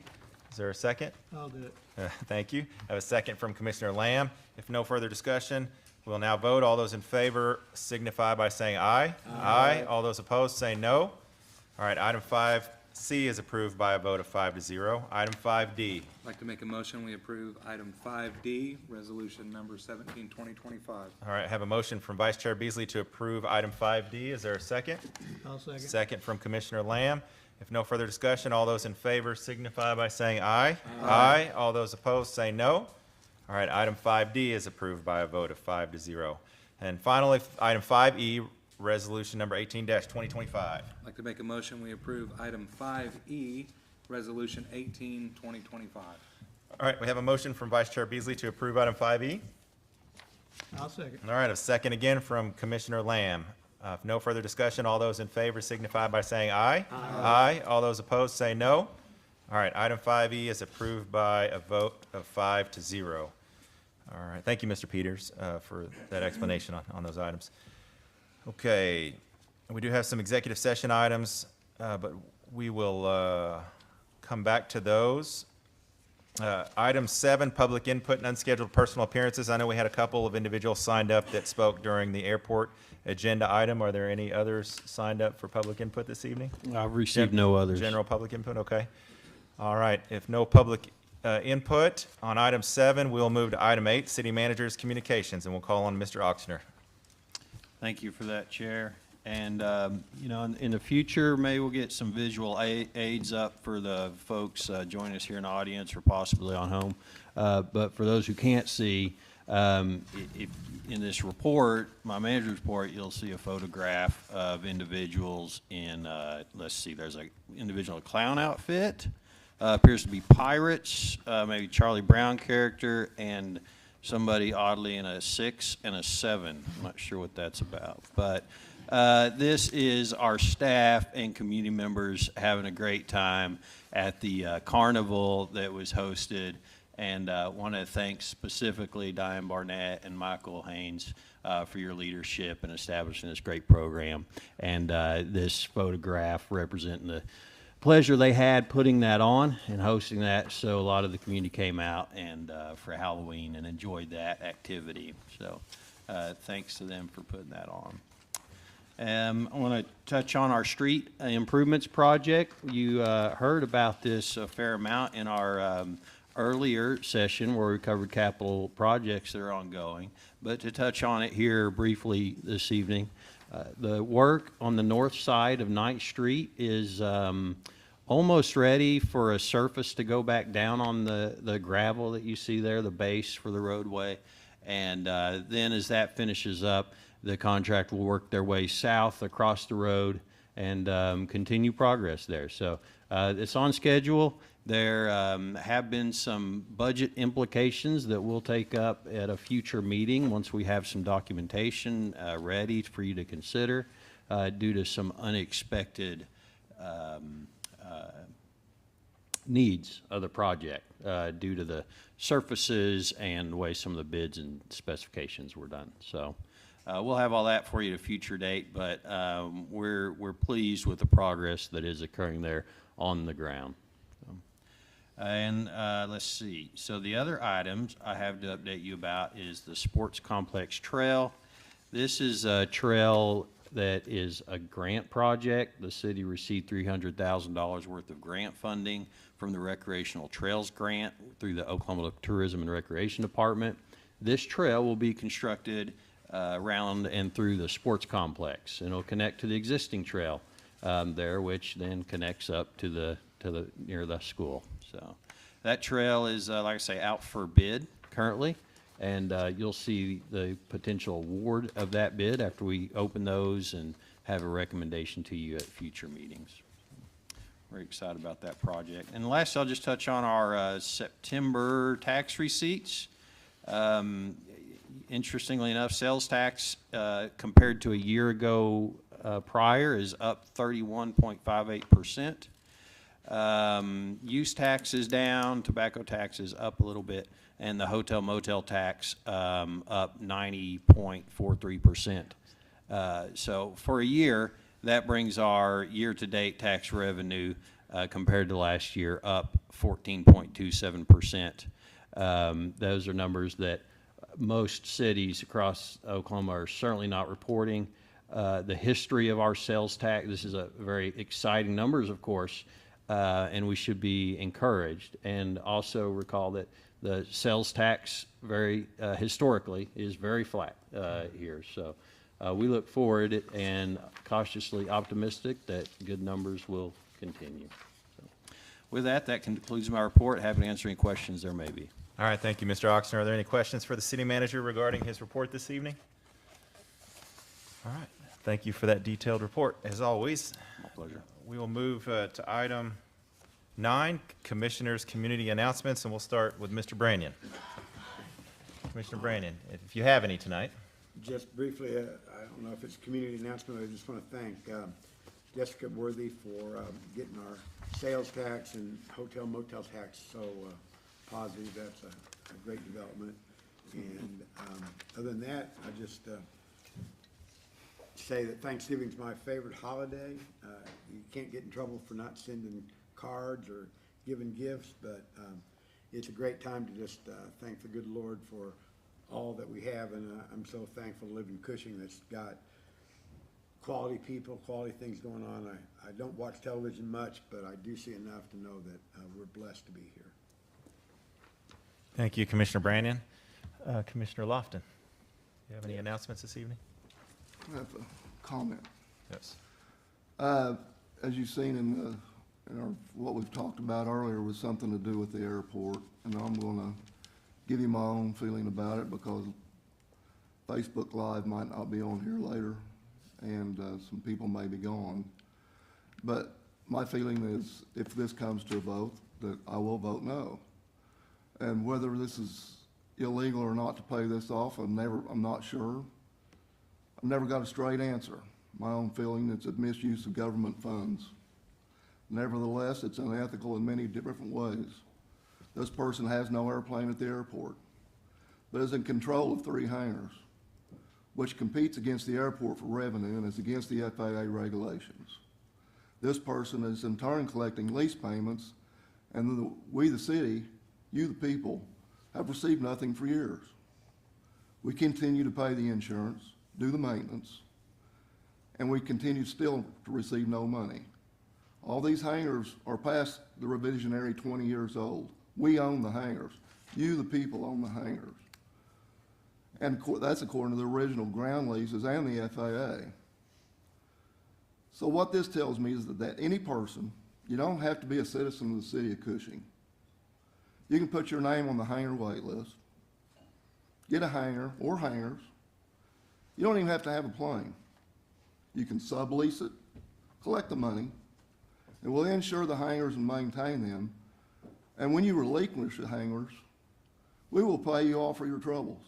Is there a second? I'll do it. Thank you. I have a second from Commissioner Lamb. If no further discussion, we'll now vote. All those in favor signify by saying aye. Aye. All those opposed say no. All right, item 5C is approved by a vote of 5-0. Item 5D. I'd like to make a motion, we approve item 5D, Resolution number 17-2025. All right, I have a motion from Vice Chair Beasley to approve item 5D. Is there a second? I'll second. Second from Commissioner Lamb. If no further discussion, all those in favor signify by saying aye. Aye. All those opposed say no. All right, item 5D is approved by a vote of 5-0. And finally, item 5E, resolution number 18-2025. I'd like to make a motion, we approve item 5E, Resolution 18-2025. All right, we have a motion from Vice Chair Beasley to approve item 5E. I'll second. All right, a second again from Commissioner Lamb. If no further discussion, all those in favor signify by saying aye. Aye. All those opposed say no. All right, item 5E is approved by a vote of 5-0. All right, thank you, Mr. Peters, for that explanation on those items. Okay, we do have some executive session items, but we will come back to those. Item 7, public input and unscheduled personal appearances. I know we had a couple of individuals signed up that spoke during the airport agenda item. Are there any others signed up for public input this evening? I've received no others. General public input, okay. All right, if no public input on item 7, we'll move to item 8, city manager's communications, and we'll call on Mr. Auctioneer. Thank you for that, Chair. And, you know, in the future, maybe we'll get some visual aids up for the folks joining us here in the audience or possibly on home. But for those who can't see, if in this report, my manager's report, you'll see a photograph of individuals in, let's see, there's an individual in a clown outfit, appears to be pirates, maybe Charlie Brown character, and somebody oddly in a 6 and a 7. I'm not sure what that's about. But this is our staff and community members having a great time at the carnival that was hosted. And want to thank specifically Diane Barnett and Michael Haynes for your leadership in establishing this great program. And this photograph representing the pleasure they had putting that on and hosting that. So a lot of the community came out and for Halloween and enjoyed that activity. So thanks to them for putting that on. I want to touch on our street improvements project. You heard about this a fair amount in our earlier session where we covered capital projects that are ongoing. But to touch on it here briefly this evening, the work on the north side of 9th Street is almost ready for a surface to go back down on the gravel that you see there, the base for the roadway. And then as that finishes up, the contract will work their way south across the road and continue progress there. So it's on schedule. There have been some budget implications that we'll take up at a future meeting once we have some documentation ready for you to consider due to some unexpected needs of the project due to the surfaces and the way some of the bids and specifications were done. So we'll have all that for you at a future date, but we're pleased with the progress that is occurring there on the ground. And let's see. So the other items I have to update you about is the Sports Complex Trail. This is a trail that is a grant project. The city received $300,000 worth of grant funding from the Recreational Trails Grant through the Oklahoma Tourism and Recreation Department. This trail will be constructed around and through the sports complex, and it'll connect to the existing trail there, which then connects up to the near the school. So that trail is, like I say, out for bid currently, and you'll see the potential award of that bid after we open those and have a recommendation to you at future meetings. Very excited about that project. And last, I'll just touch on our September tax receipts. Interestingly enough, sales tax compared to a year ago prior is up 31.58%. Use tax is down, tobacco tax is up a little bit, and the hotel motel tax up 90.43%. So for a year, that brings our year-to-date tax revenue compared to last year up 14.27%. Those are numbers that most cities across Oklahoma are certainly not reporting. The history of our sales tax, this is a very exciting numbers, of course, and we should be encouraged. And also recall that the sales tax very historically is very flat here. So we look forward and cautiously optimistic that good numbers will continue. So, with that, that concludes my report. Happy to answer any questions there may be. All right, thank you, Mr. Oxner. Are there any questions for the city manager regarding his report this evening? All right, thank you for that detailed report, as always. My pleasure. We will move to item 9, Commissioners' Community Announcements, and we'll start with Mr. Branyan. Commissioner Branyan, if you have any tonight. Just briefly, I don't know if it's a community announcement, I just want to thank Jessica Worthy for getting our sales tax and hotel motel tax so positive. That's a great development. And other than that, I just say that Thanksgiving's my favorite holiday. You can't get in trouble for not sending cards or giving gifts, but it's a great time to just thank the good Lord for all that we have, and I'm so thankful to live in Cushing that's got quality people, quality things going on. I don't watch television much, but I do see enough to know that we're blessed to be here. Thank you, Commissioner Branyan. Commissioner Lofton, do you have any announcements this evening? I have a comment. Yes. As you've seen in what we've talked about earlier was something to do with the airport, and I'm going to give you my own feeling about it because Facebook Live might not be on here later, and some people may be gone. But my feeling is if this comes to a vote, that I will vote no. And whether this is illegal or not to pay this off, I'm not sure. I've never got a straight answer. My own feeling, it's a misuse of government funds. Nevertheless, it's unethical in many different ways. This person has no airplane at the airport, but is in control of 3 hangars, which competes against the airport for revenue and is against the FAA regulations. This person is in turn collecting lease payments, and we, the city, you, the people, have received nothing for years. We continue to pay the insurance, do the maintenance, and we continue still to receive no money. All these hangars are past the revisionary 20 years old. We own the hangars. You, the people, own the hangars. And that's according to the original ground leases and the FAA. So what this tells me is that any person, you don't have to be a citizen of the city of Cushing. You can put your name on the hangar wait list, get a hangar or hangars. You don't even have to have a plane. You can sublease it, collect the money, and we'll insure the hangars and maintain them. And when you relinquish the hangars, we will pay you all for your troubles.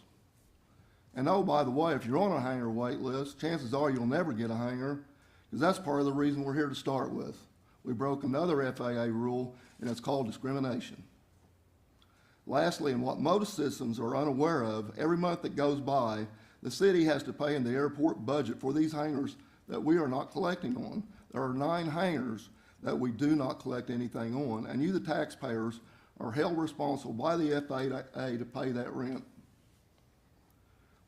And oh, by the way, if you're on a hangar wait list, chances are you'll never get a hangar, because that's part of the reason we're here to start with. We broke another FAA rule, and it's called discrimination. Lastly, and what most citizens are unaware of, every month that goes by, the city has to pay in the airport budget for these hangars that we are not collecting on. There are 9 hangars that we do not collect anything on, and you, the taxpayers, are held responsible by the FAA to pay that rent.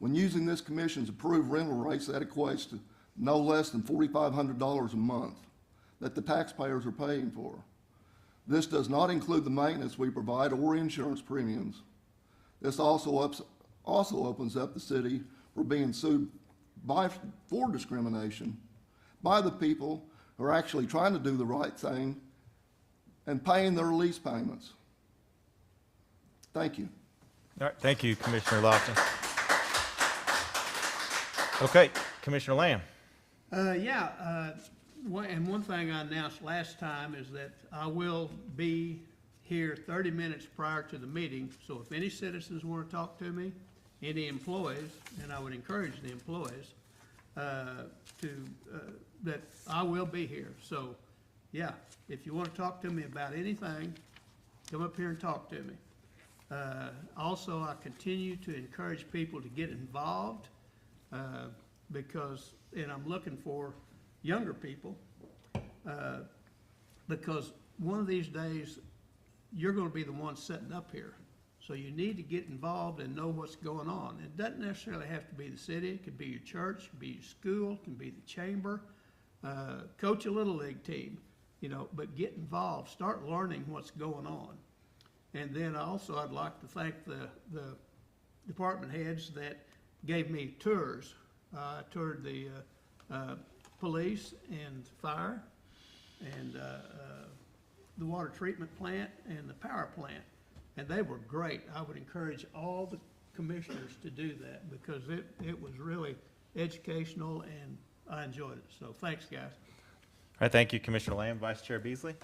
When using this commission's approved rental rates, that equates to no less than $4,500 a month that the taxpayers are paying for. This does not include the maintenance we provide or insurance premiums. This also opens up the city for being sued for discrimination by the people who are actually trying to do the right thing and paying their lease payments. Thank you. All right, thank you, Commissioner Lofton. Okay, Commissioner Lamb. And one thing I announced last time is that I will be here 30 minutes prior to the meeting, so if any citizens want to talk to me, any employees, and I would encourage the employees, that I will be here. So, yeah, if you want to talk to me about anything, come up here and talk to me. Also, I continue to encourage people to get involved, because, and I'm looking for younger people, because one of these days, you're gonna be the one sitting up here. So you need to get involved and know what's going on. It doesn't necessarily have to be the city, it could be your church, it could be your school, it can be the chamber, coach a little league team, you know, but get involved, start learning what's going on. And then also, I'd like to thank the department heads that gave me tours. I toured the police and fire, and the water treatment plant and the power plant, and they were great. I would encourage all the commissioners to do that because it was really educational and I enjoyed it. So thanks, guys. All right, thank you, Commissioner Lamb. Vice Chair Beasley?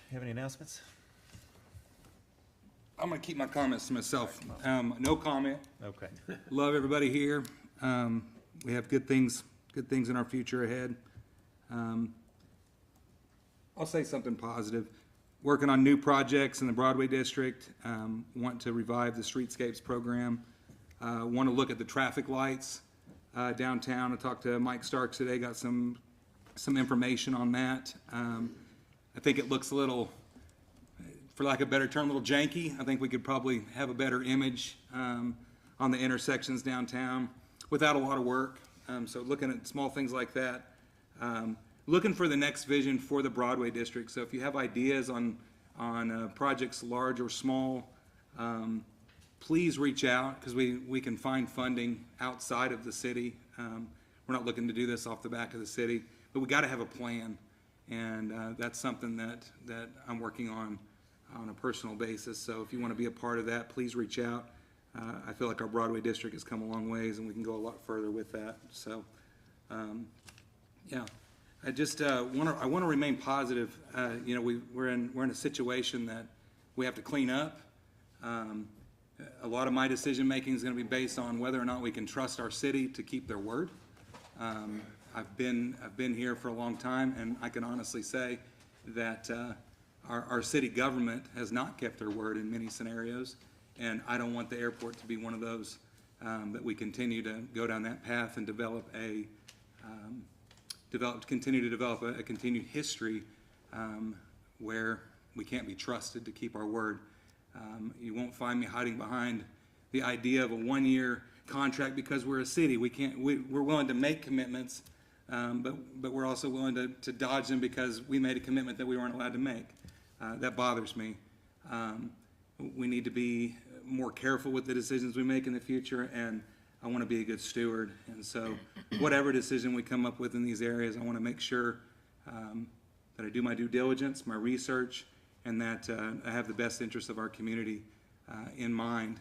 You have any announcements? I'm gonna keep my comments to myself. No comment. Okay. Love everybody here. We have good things in our future ahead. I'll say something positive. Working on new projects in the Broadway district. Want to revive the streetscapes program. Want to look at the traffic lights downtown. I talked to Mike Starks today. Got some information on that. I think it looks a little, for lack of a better term, a little janky. I think we could probably have a better image on the intersections downtown without a lot of work. So looking at small things like that. Looking for the next vision for the Broadway district. So if you have ideas on projects large or small, please reach out because we can find funding outside of the city. We're not looking to do this off the back of the city, but we got to have a plan. And that's something that I'm working on a personal basis. So if you want to be a part of that, please reach out. I feel like our Broadway district has come a long ways and we can go a lot further with that. So, yeah. I just want to remain positive. You know, we're in a situation that we have to clean up. A lot of my decision making is going to be based on whether or not we can trust our city to keep their word. I've been here for a long time, and I can honestly say that our city government has not kept their word in many scenarios, and I don't want the airport to be one of those. That we continue to go down that path and continue to develop a continued history where we can't be trusted to keep our word. You won't find me hiding behind the idea of a one-year contract because we're a city. We're willing to make commitments, but we're also willing to dodge them because we made a commitment that we weren't allowed to make. That bothers me. We need to be more careful with the decisions we make in the future, and I want to be a good steward. And so whatever decision we come up with in these areas, I want to make sure that I do my due diligence, my research, and that I have the best interests of our community in mind,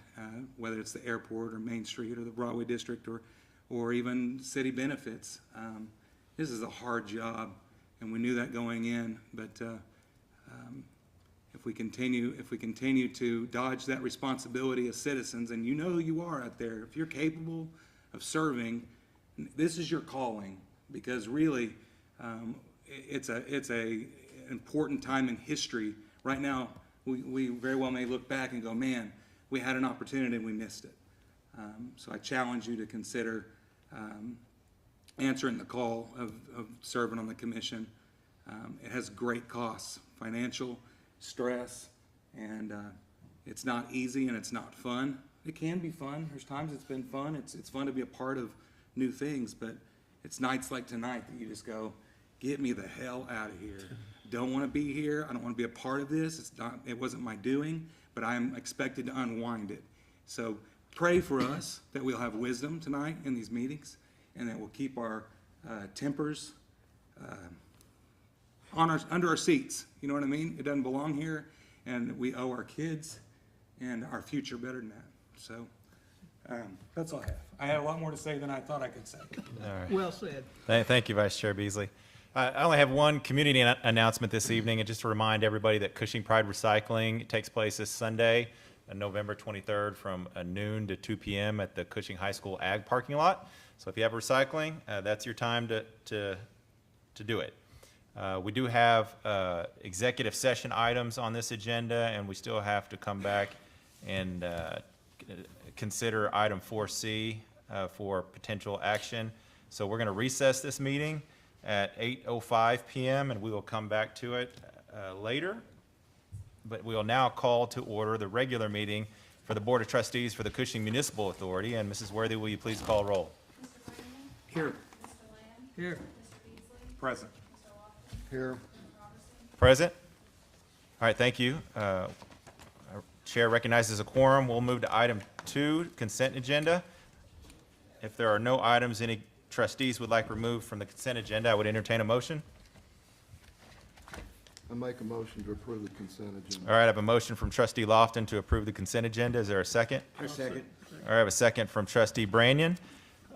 whether it's the airport or Main Street or the Broadway district or even city benefits. This is a hard job, and we knew that going in, but if we continue to dodge that responsibility as citizens, and you know who you are out there, if you're capable of serving, this is your calling, because really it's a important time in history. Right now, we very well may look back and go, man, we had an opportunity and we missed it. So I challenge you to consider answering the call of serving on the commission. It has great costs, financial, stress, and it's not easy and it's not fun. It can be fun. There's times it's been fun. It's fun to be a part of new things, but it's nights like tonight that you just go, get me the hell out of here. Don't want to be here. I don't want to be a part of this. It wasn't my doing, but I'm expected to unwind it. So pray for us that we'll have wisdom tonight in these meetings and that we'll keep our tempers under our seats. You know what I mean? It doesn't belong here, and we owe our kids and our future better than that. So that's all I have. I had a lot more to say than I thought I could say. All right. Well said. Thank you, Vice Chair Beasley. I only have one community announcement this evening, and just to remind everybody that Cushing Pride Recycling takes place this Sunday, November 23rd from noon to 2 p.m. at the Cushing High School Ag parking lot. So if you have recycling, that's your time to do it. We do have executive session items on this agenda, and we still have to come back and consider item 4C for potential action. So we're going to recess this meeting at 8:05 p.m., and we will come back to it later. But we will now call to order the regular meeting for the Board of Trustees for the Cushing Municipal Authority. And Mrs. Worthy, will you please call roll? Mr. Brandon? Here. Mr. Lamb? Here. Mr. Beasley? Present. Mr. Lofton? Here. Mr. Robertson? Present? All right, thank you. Our Chair recognizes a quorum. We'll move to item 2, consent agenda. If there are no items any trustees would like removed from the consent agenda, I would entertain a motion. I make a motion to approve the consent agenda. All right, I have a motion from Trustee Lofton to approve the consent agenda. Is there a second? I second. All right, I have a second from Trustee Branyan.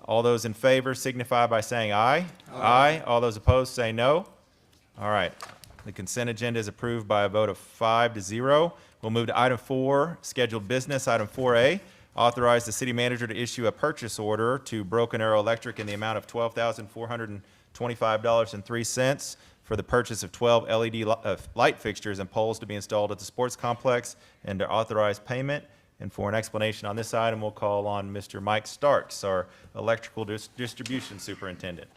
All those in favor signify by saying aye. Aye. All those opposed say no. All right, the consent agenda is approved by a vote of 5-0. We'll move to item 4, scheduled business. Item 4A, authorize the city manager to issue a purchase order to Broken Arrow Electric in the amount of $12,425.03 for the purchase of 12 LED light fixtures and poles to be installed at the sports complex, and to authorize payment. And for an explanation on this item, we'll call on Mr. Mike Starks, our electrical distribution superintendent.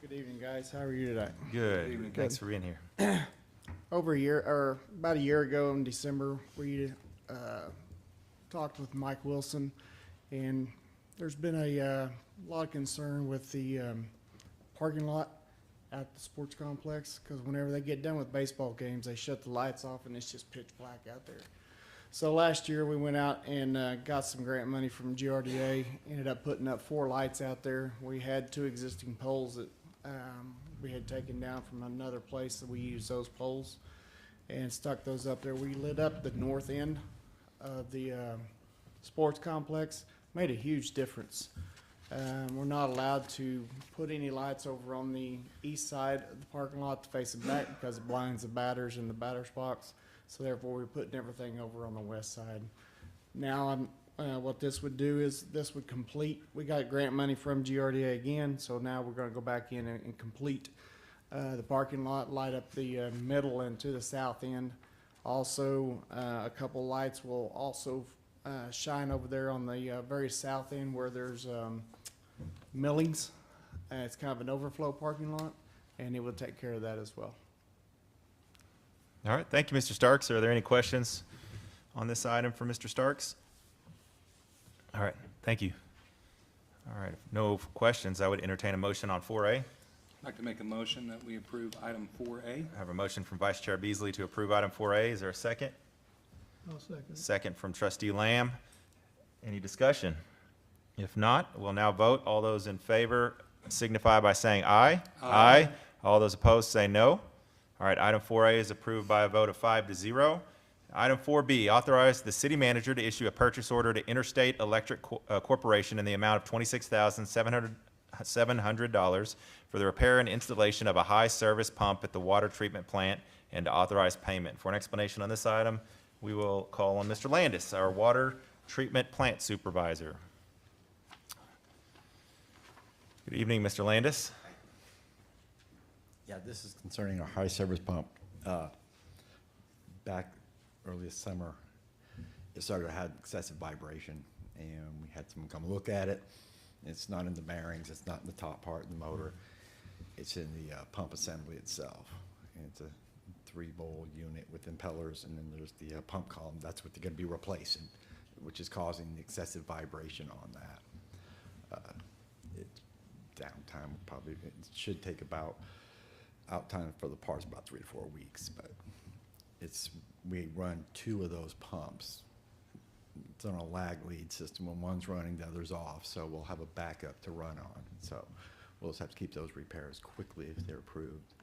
Good evening, guys. How are you today? Good. Thanks for being here. Over a year, or about a year ago in December, we talked with Mike Wilson, and there's been a lot of concern with the parking lot at the sports complex, because whenever they get done with baseball games, they shut the lights off and it's just pitch black out there. So last year we went out and got some grant money from GRDA, ended up putting up 4 lights out there. We had 2 existing poles that we had taken down from another place, that we used those poles and stuck those up there. We lit up the north end of the sports complex. Made a huge difference. We're not allowed to put any lights over on the east side of the parking lot to face it back, because it blinds the batters in the batter's box. So therefore, we're putting everything over on the west side. Now, what this would do is this would complete. We got grant money from GRDA again, so now we're going to go back in and complete the parking lot, light up the middle and to the south end. Also, a couple lights will also shine over there on the very south end where there's millings. It's kind of an overflow parking lot, and it will take care of that as well. All right, thank you, Mr. Starks. Are there any questions on this item for Mr. Starks? All right, thank you. All right, if no questions, I would entertain a motion on 4A. I'd like to make a motion that we approve item 4A. I have a motion from Vice Chair Beasley to approve item 4A. Is there a second? I'll second. Second from Trustee Lamb. Any discussion? If not, we'll now vote. All those in favor signify by saying aye. Aye. All those opposed say no. All right, item 4A is approved by a vote of 5-0. Item 4B, authorize the city manager to issue a purchase order to Interstate Electric Corporation in the amount of $26,700 for the repair and installation of a high-service pump at the water treatment plant, and to authorize payment. For an explanation on this item, we will call on Mr. Landis, our water treatment plant supervisor. Good evening, Mr. Landis. Yeah, this is concerning our high service pump. Back early this summer, it started to have excessive vibration, and we had someone come look at it. It's not in the bearings, it's not in the top part of the motor. It's in the pump assembly itself. And it's a 3-bowl unit with impellers, and then there's the pump column. That's what they're going to be replacing, which is causing the excessive vibration on that. Downtime probably, it should take about, out time for the parts about 3 to 4 weeks, but we run 2 of those pumps. It's on a lag lead system. When one's running, the other's off, so we'll have a backup to run on. So we'll just have to keep those repairs quickly if they're approved.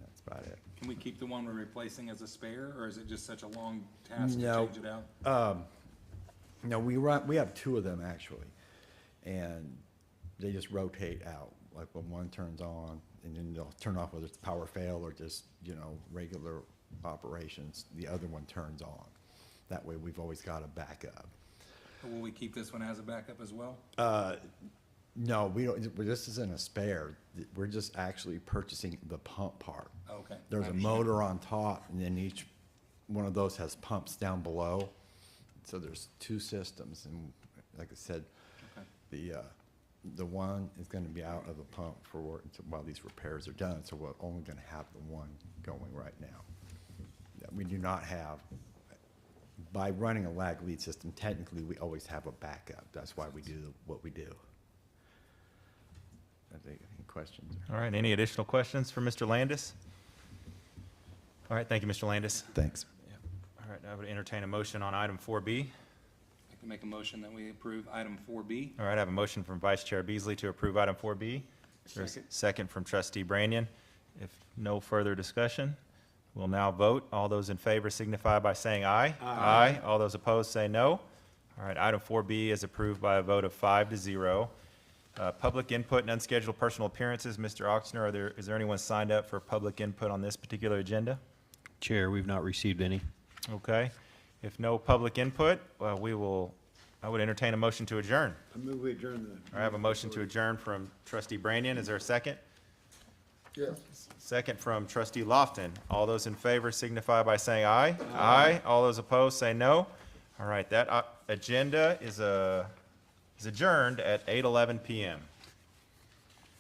That's about it. Can we keep the one we're replacing as a spare, or is it just such a long task to No. change it out? No, we have 2 of them actually. and they just rotate out, like when one turns on, and then they'll turn off whether it's power fail or just, you know, regular operations, the other one turns on. That way we've always got a backup. Will we keep this one as a backup as well? No, we don't, this isn't a spare. We're just actually purchasing the pump part. Okay. There's I a understand. motor on top, and then each one of those has pumps down below. So there's two systems, and like I said, Okay. the one is gonna be out of the pump while these repairs are done, so we're only gonna have the one going right now. Yeah, we do not have, by running a lag lead system, technically, we always have a backup. That's why we do what we do. Any questions? All right, any additional questions for Mr. Landis? All right, thank you, Mr. Landis. Thanks. All right, I would entertain a motion on item 4B. I can make a motion that we approve item 4B. All right, I have a motion from Vice Chair Beasley to approve item 4B. There's a second from Trustee Branyan. If no further discussion, we'll now vote. All those in favor signify by saying aye. Aye. All those opposed say no. All right, item 4B is approved by a vote of 5-0. Public input and unscheduled personal appearances. Mr. Oxner, is there anyone signed up for public input on this particular agenda? Chair, we've not received any. Okay. If no public input, I would entertain a motion to adjourn. I move we adjourn the. I have a motion to adjourn from Trustee Branyan. Is there a second? Yes. Second from Trustee Lofton. All those in favor signify by saying aye. Aye. All those opposed say no. All right, that agenda is adjourned at 8:11 p.m.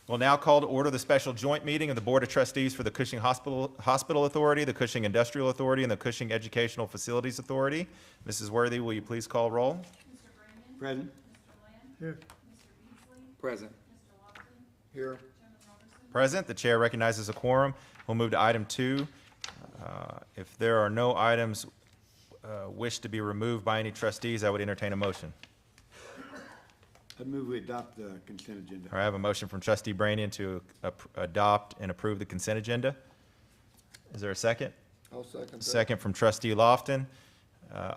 We'll now call to order the special joint meeting of the Board of Trustees for the Cushing Hospital Authority, the Cushing Industrial Authority, and the Cushing Educational Facilities Authority. Mrs. Worthy, will you please call roll? Mr. Brandon? Present. Mr. Lamb? Here. Mr. Beasley? Present. Mr. Lawson? Here. Chairman Robertson? Present. The chair recognizes a quorum. We'll move to item 2. If there are no items wished to be removed by any trustees, I would entertain a motion. I move we adopt the consent agenda. All right, I have a motion from Trustee Branyan to adopt and approve the consent agenda. Is there a second? I'll second that. Second from Trustee Lofton.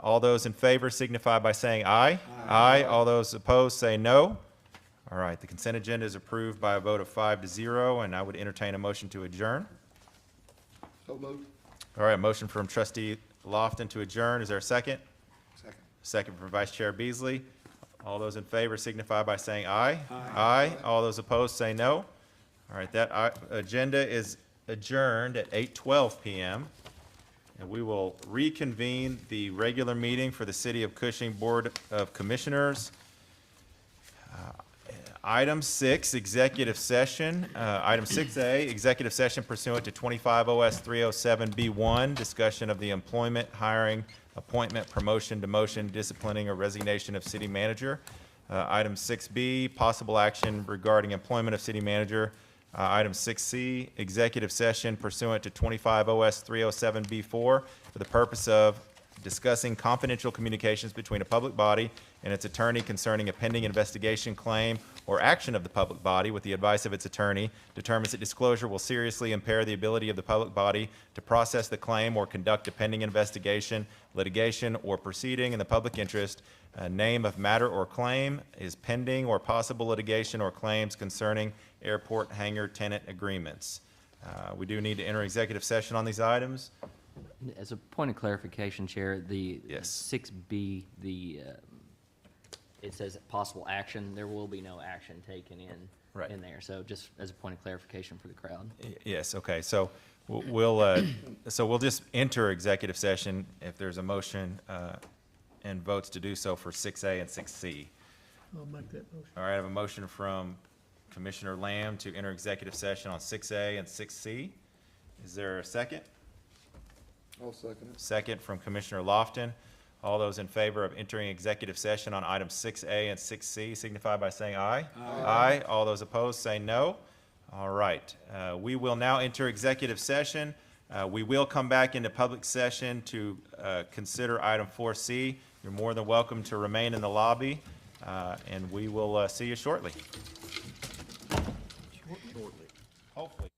All those in favor signify by saying aye. Aye. All those opposed say no. All right, the consent agenda is approved by a vote of 5-0, and I would entertain a motion to adjourn. So moved. All right, a motion from Trustee Lofton to adjourn. Is there a second? Second. Second from Vice Chair Beasley. All those in favor signify by saying aye. Aye. All those opposed say no. All right, that agenda is adjourned at 8:12 p.m. And we will reconvene the regular meeting for the City of Cushing Board of Commissioners. Item 6, executive session. Item 6A, executive session pursuant to 25 OS 307B1, discussion of the employment, hiring, appointment, promotion, demotion, disciplining, or resignation of city manager. Item 6B, possible action regarding employment of city manager. Item 6C, executive session pursuant to 25 OS 307B4 for the purpose of discussing confidential communications between a public body and its attorney concerning a pending investigation, claim, or action of the public body with the advice of its attorney, determines that disclosure will seriously impair the ability of the public body to process the claim or conduct a pending investigation, litigation, or proceeding in the public interest. Name of matter or claim is pending or possible litigation or claims concerning airport hangar tenant agreements. We do need to enter executive session on these items. As a point of clarification, Chair, the Yes. 6B, it says possible action. There will be no action taken Right. in there. So just as a point of clarification for the crowd. Yes, okay, so we'll just enter executive session if there's a motion and votes to do so for 6A and 6C. I'll make that motion. All right, I have a motion from Commissioner Lamb to enter executive session on 6A and 6C. Is there a second? I'll second it. Second from Commissioner Lofton. All those in favor of entering executive session on items 6A and 6C signify by saying aye. Aye. All those opposed say no. All right. We will now enter executive session. We will come back into public session to consider item 4C. You're more than welcome to remain in the lobby, and we will see you shortly. Hopefully.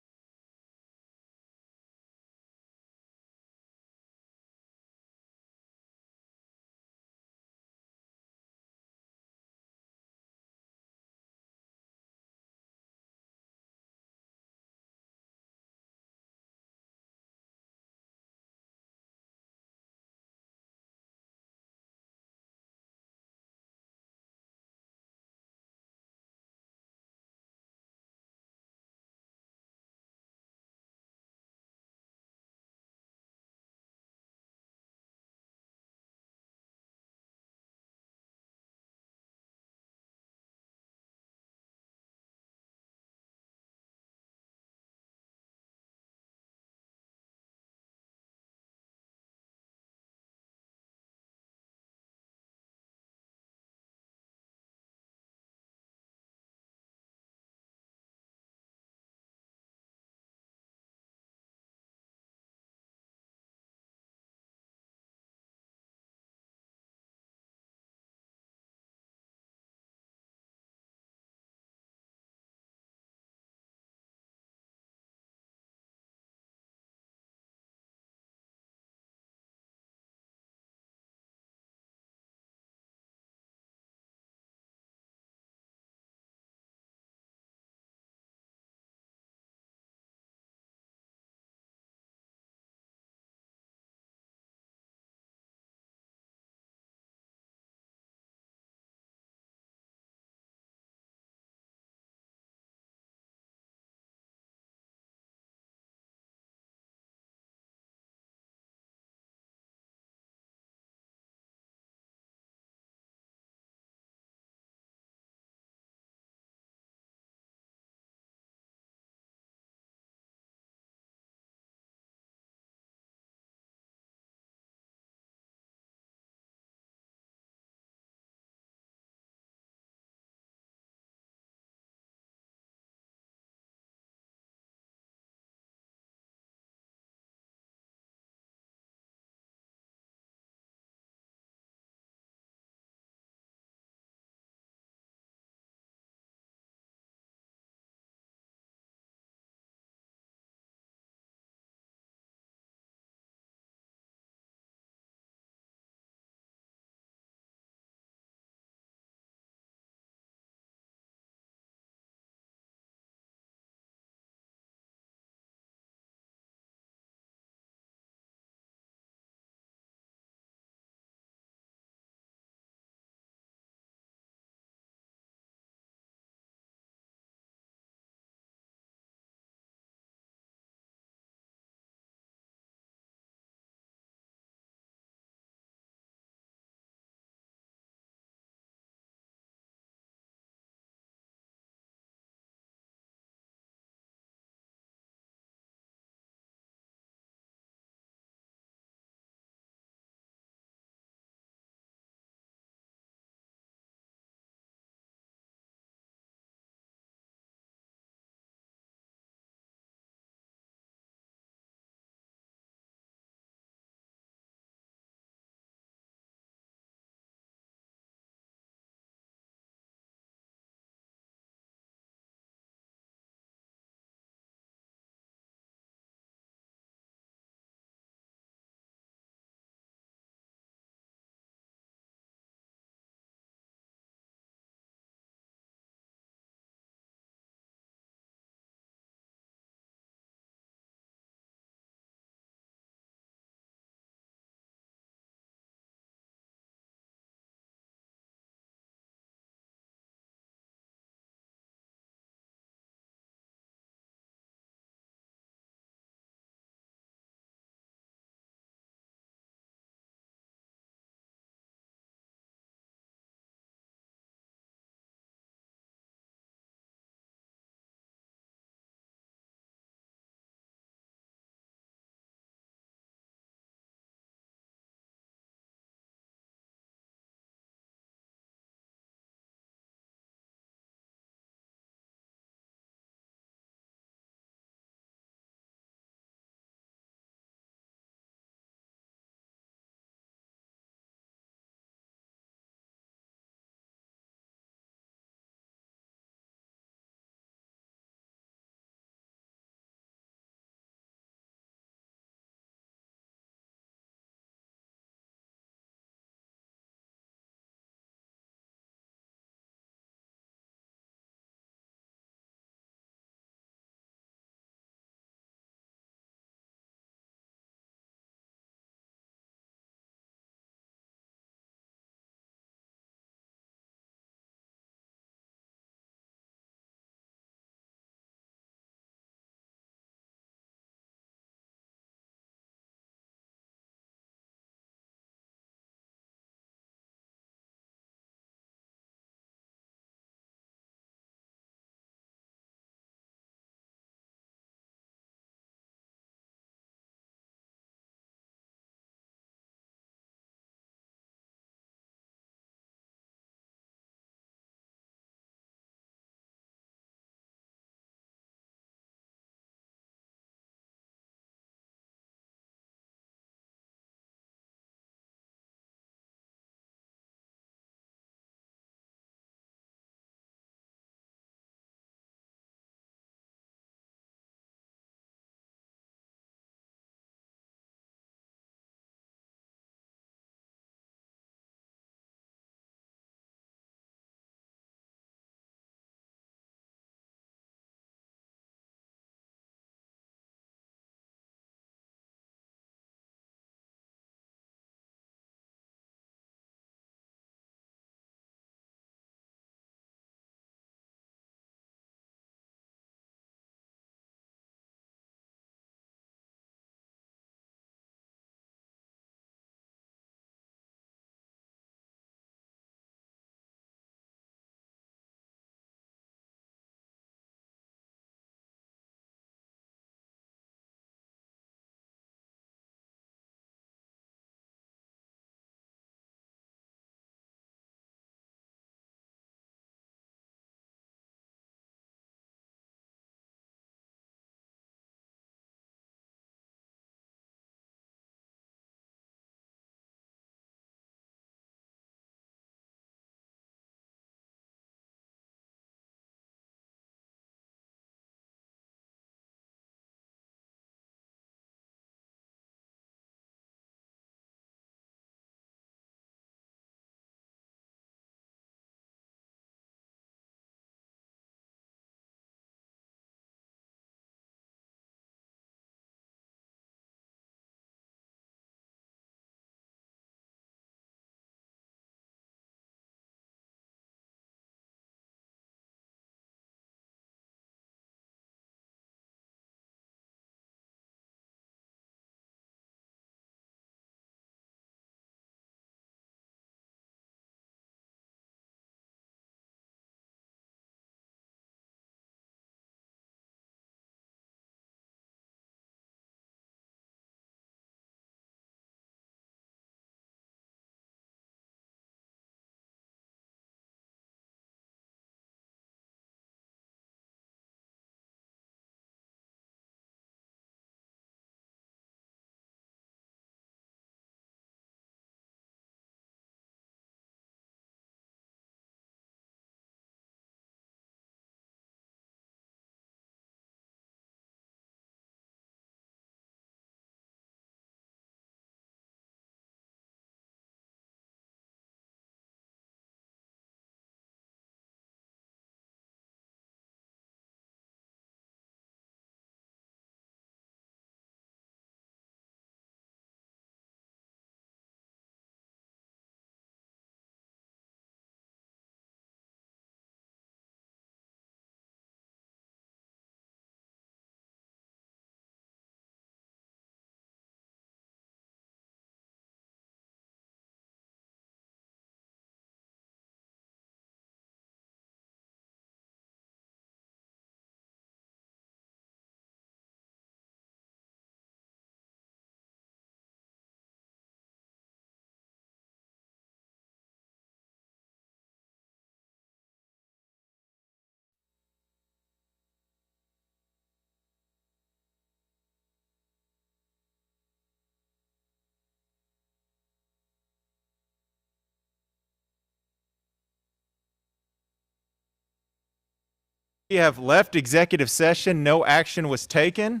We have left executive session. No action was taken.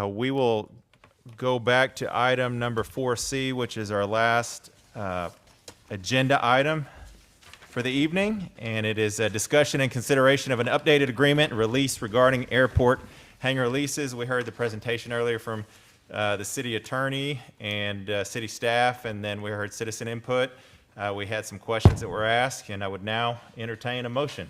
We will go back to item number 4C, which is our last agenda item for the evening, and it is a discussion and consideration of an updated agreement and release regarding airport hangar leases. We heard the presentation earlier from the city attorney and city staff, and then we heard citizen input. We had some questions that were asked, and I would now entertain a motion.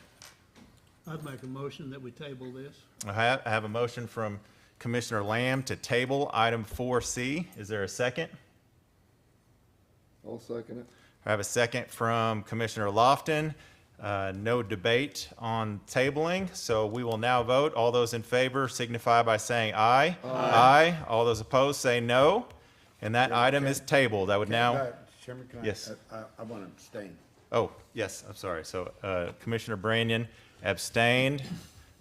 I'd make a motion that we table this. I have a motion from Commissioner Lamb to table item 4C. Is there a second? I'll second it. I have a second from Commissioner Lofton. No debate on tabling, so we will now vote. All those in favor signify by saying aye. Aye. All those opposed say no, and that item is tabled. I would now, Chairman, can I? Yes. I want to abstain. oh, yes, I'm sorry. So Commissioner Branyan abstained,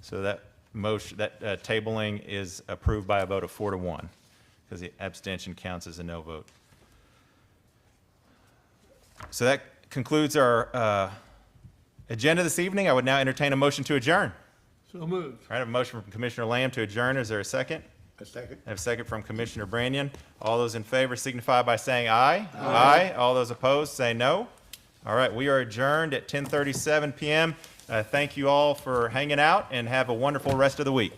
so that motion, that tabling is approved by a vote of 4-1, because the abstention counts as a no vote. So that concludes our agenda this evening. I would now entertain a motion to adjourn. So moved. All right, I have a motion from Commissioner Lamb to adjourn. Is there a second? A second. I have a second from Commissioner Branyan. All those in favor signify by saying aye. Aye. All those opposed say no. All right, we are adjourned at 10:37 p.m. Thank you all for hanging out, and have a wonderful rest of the week.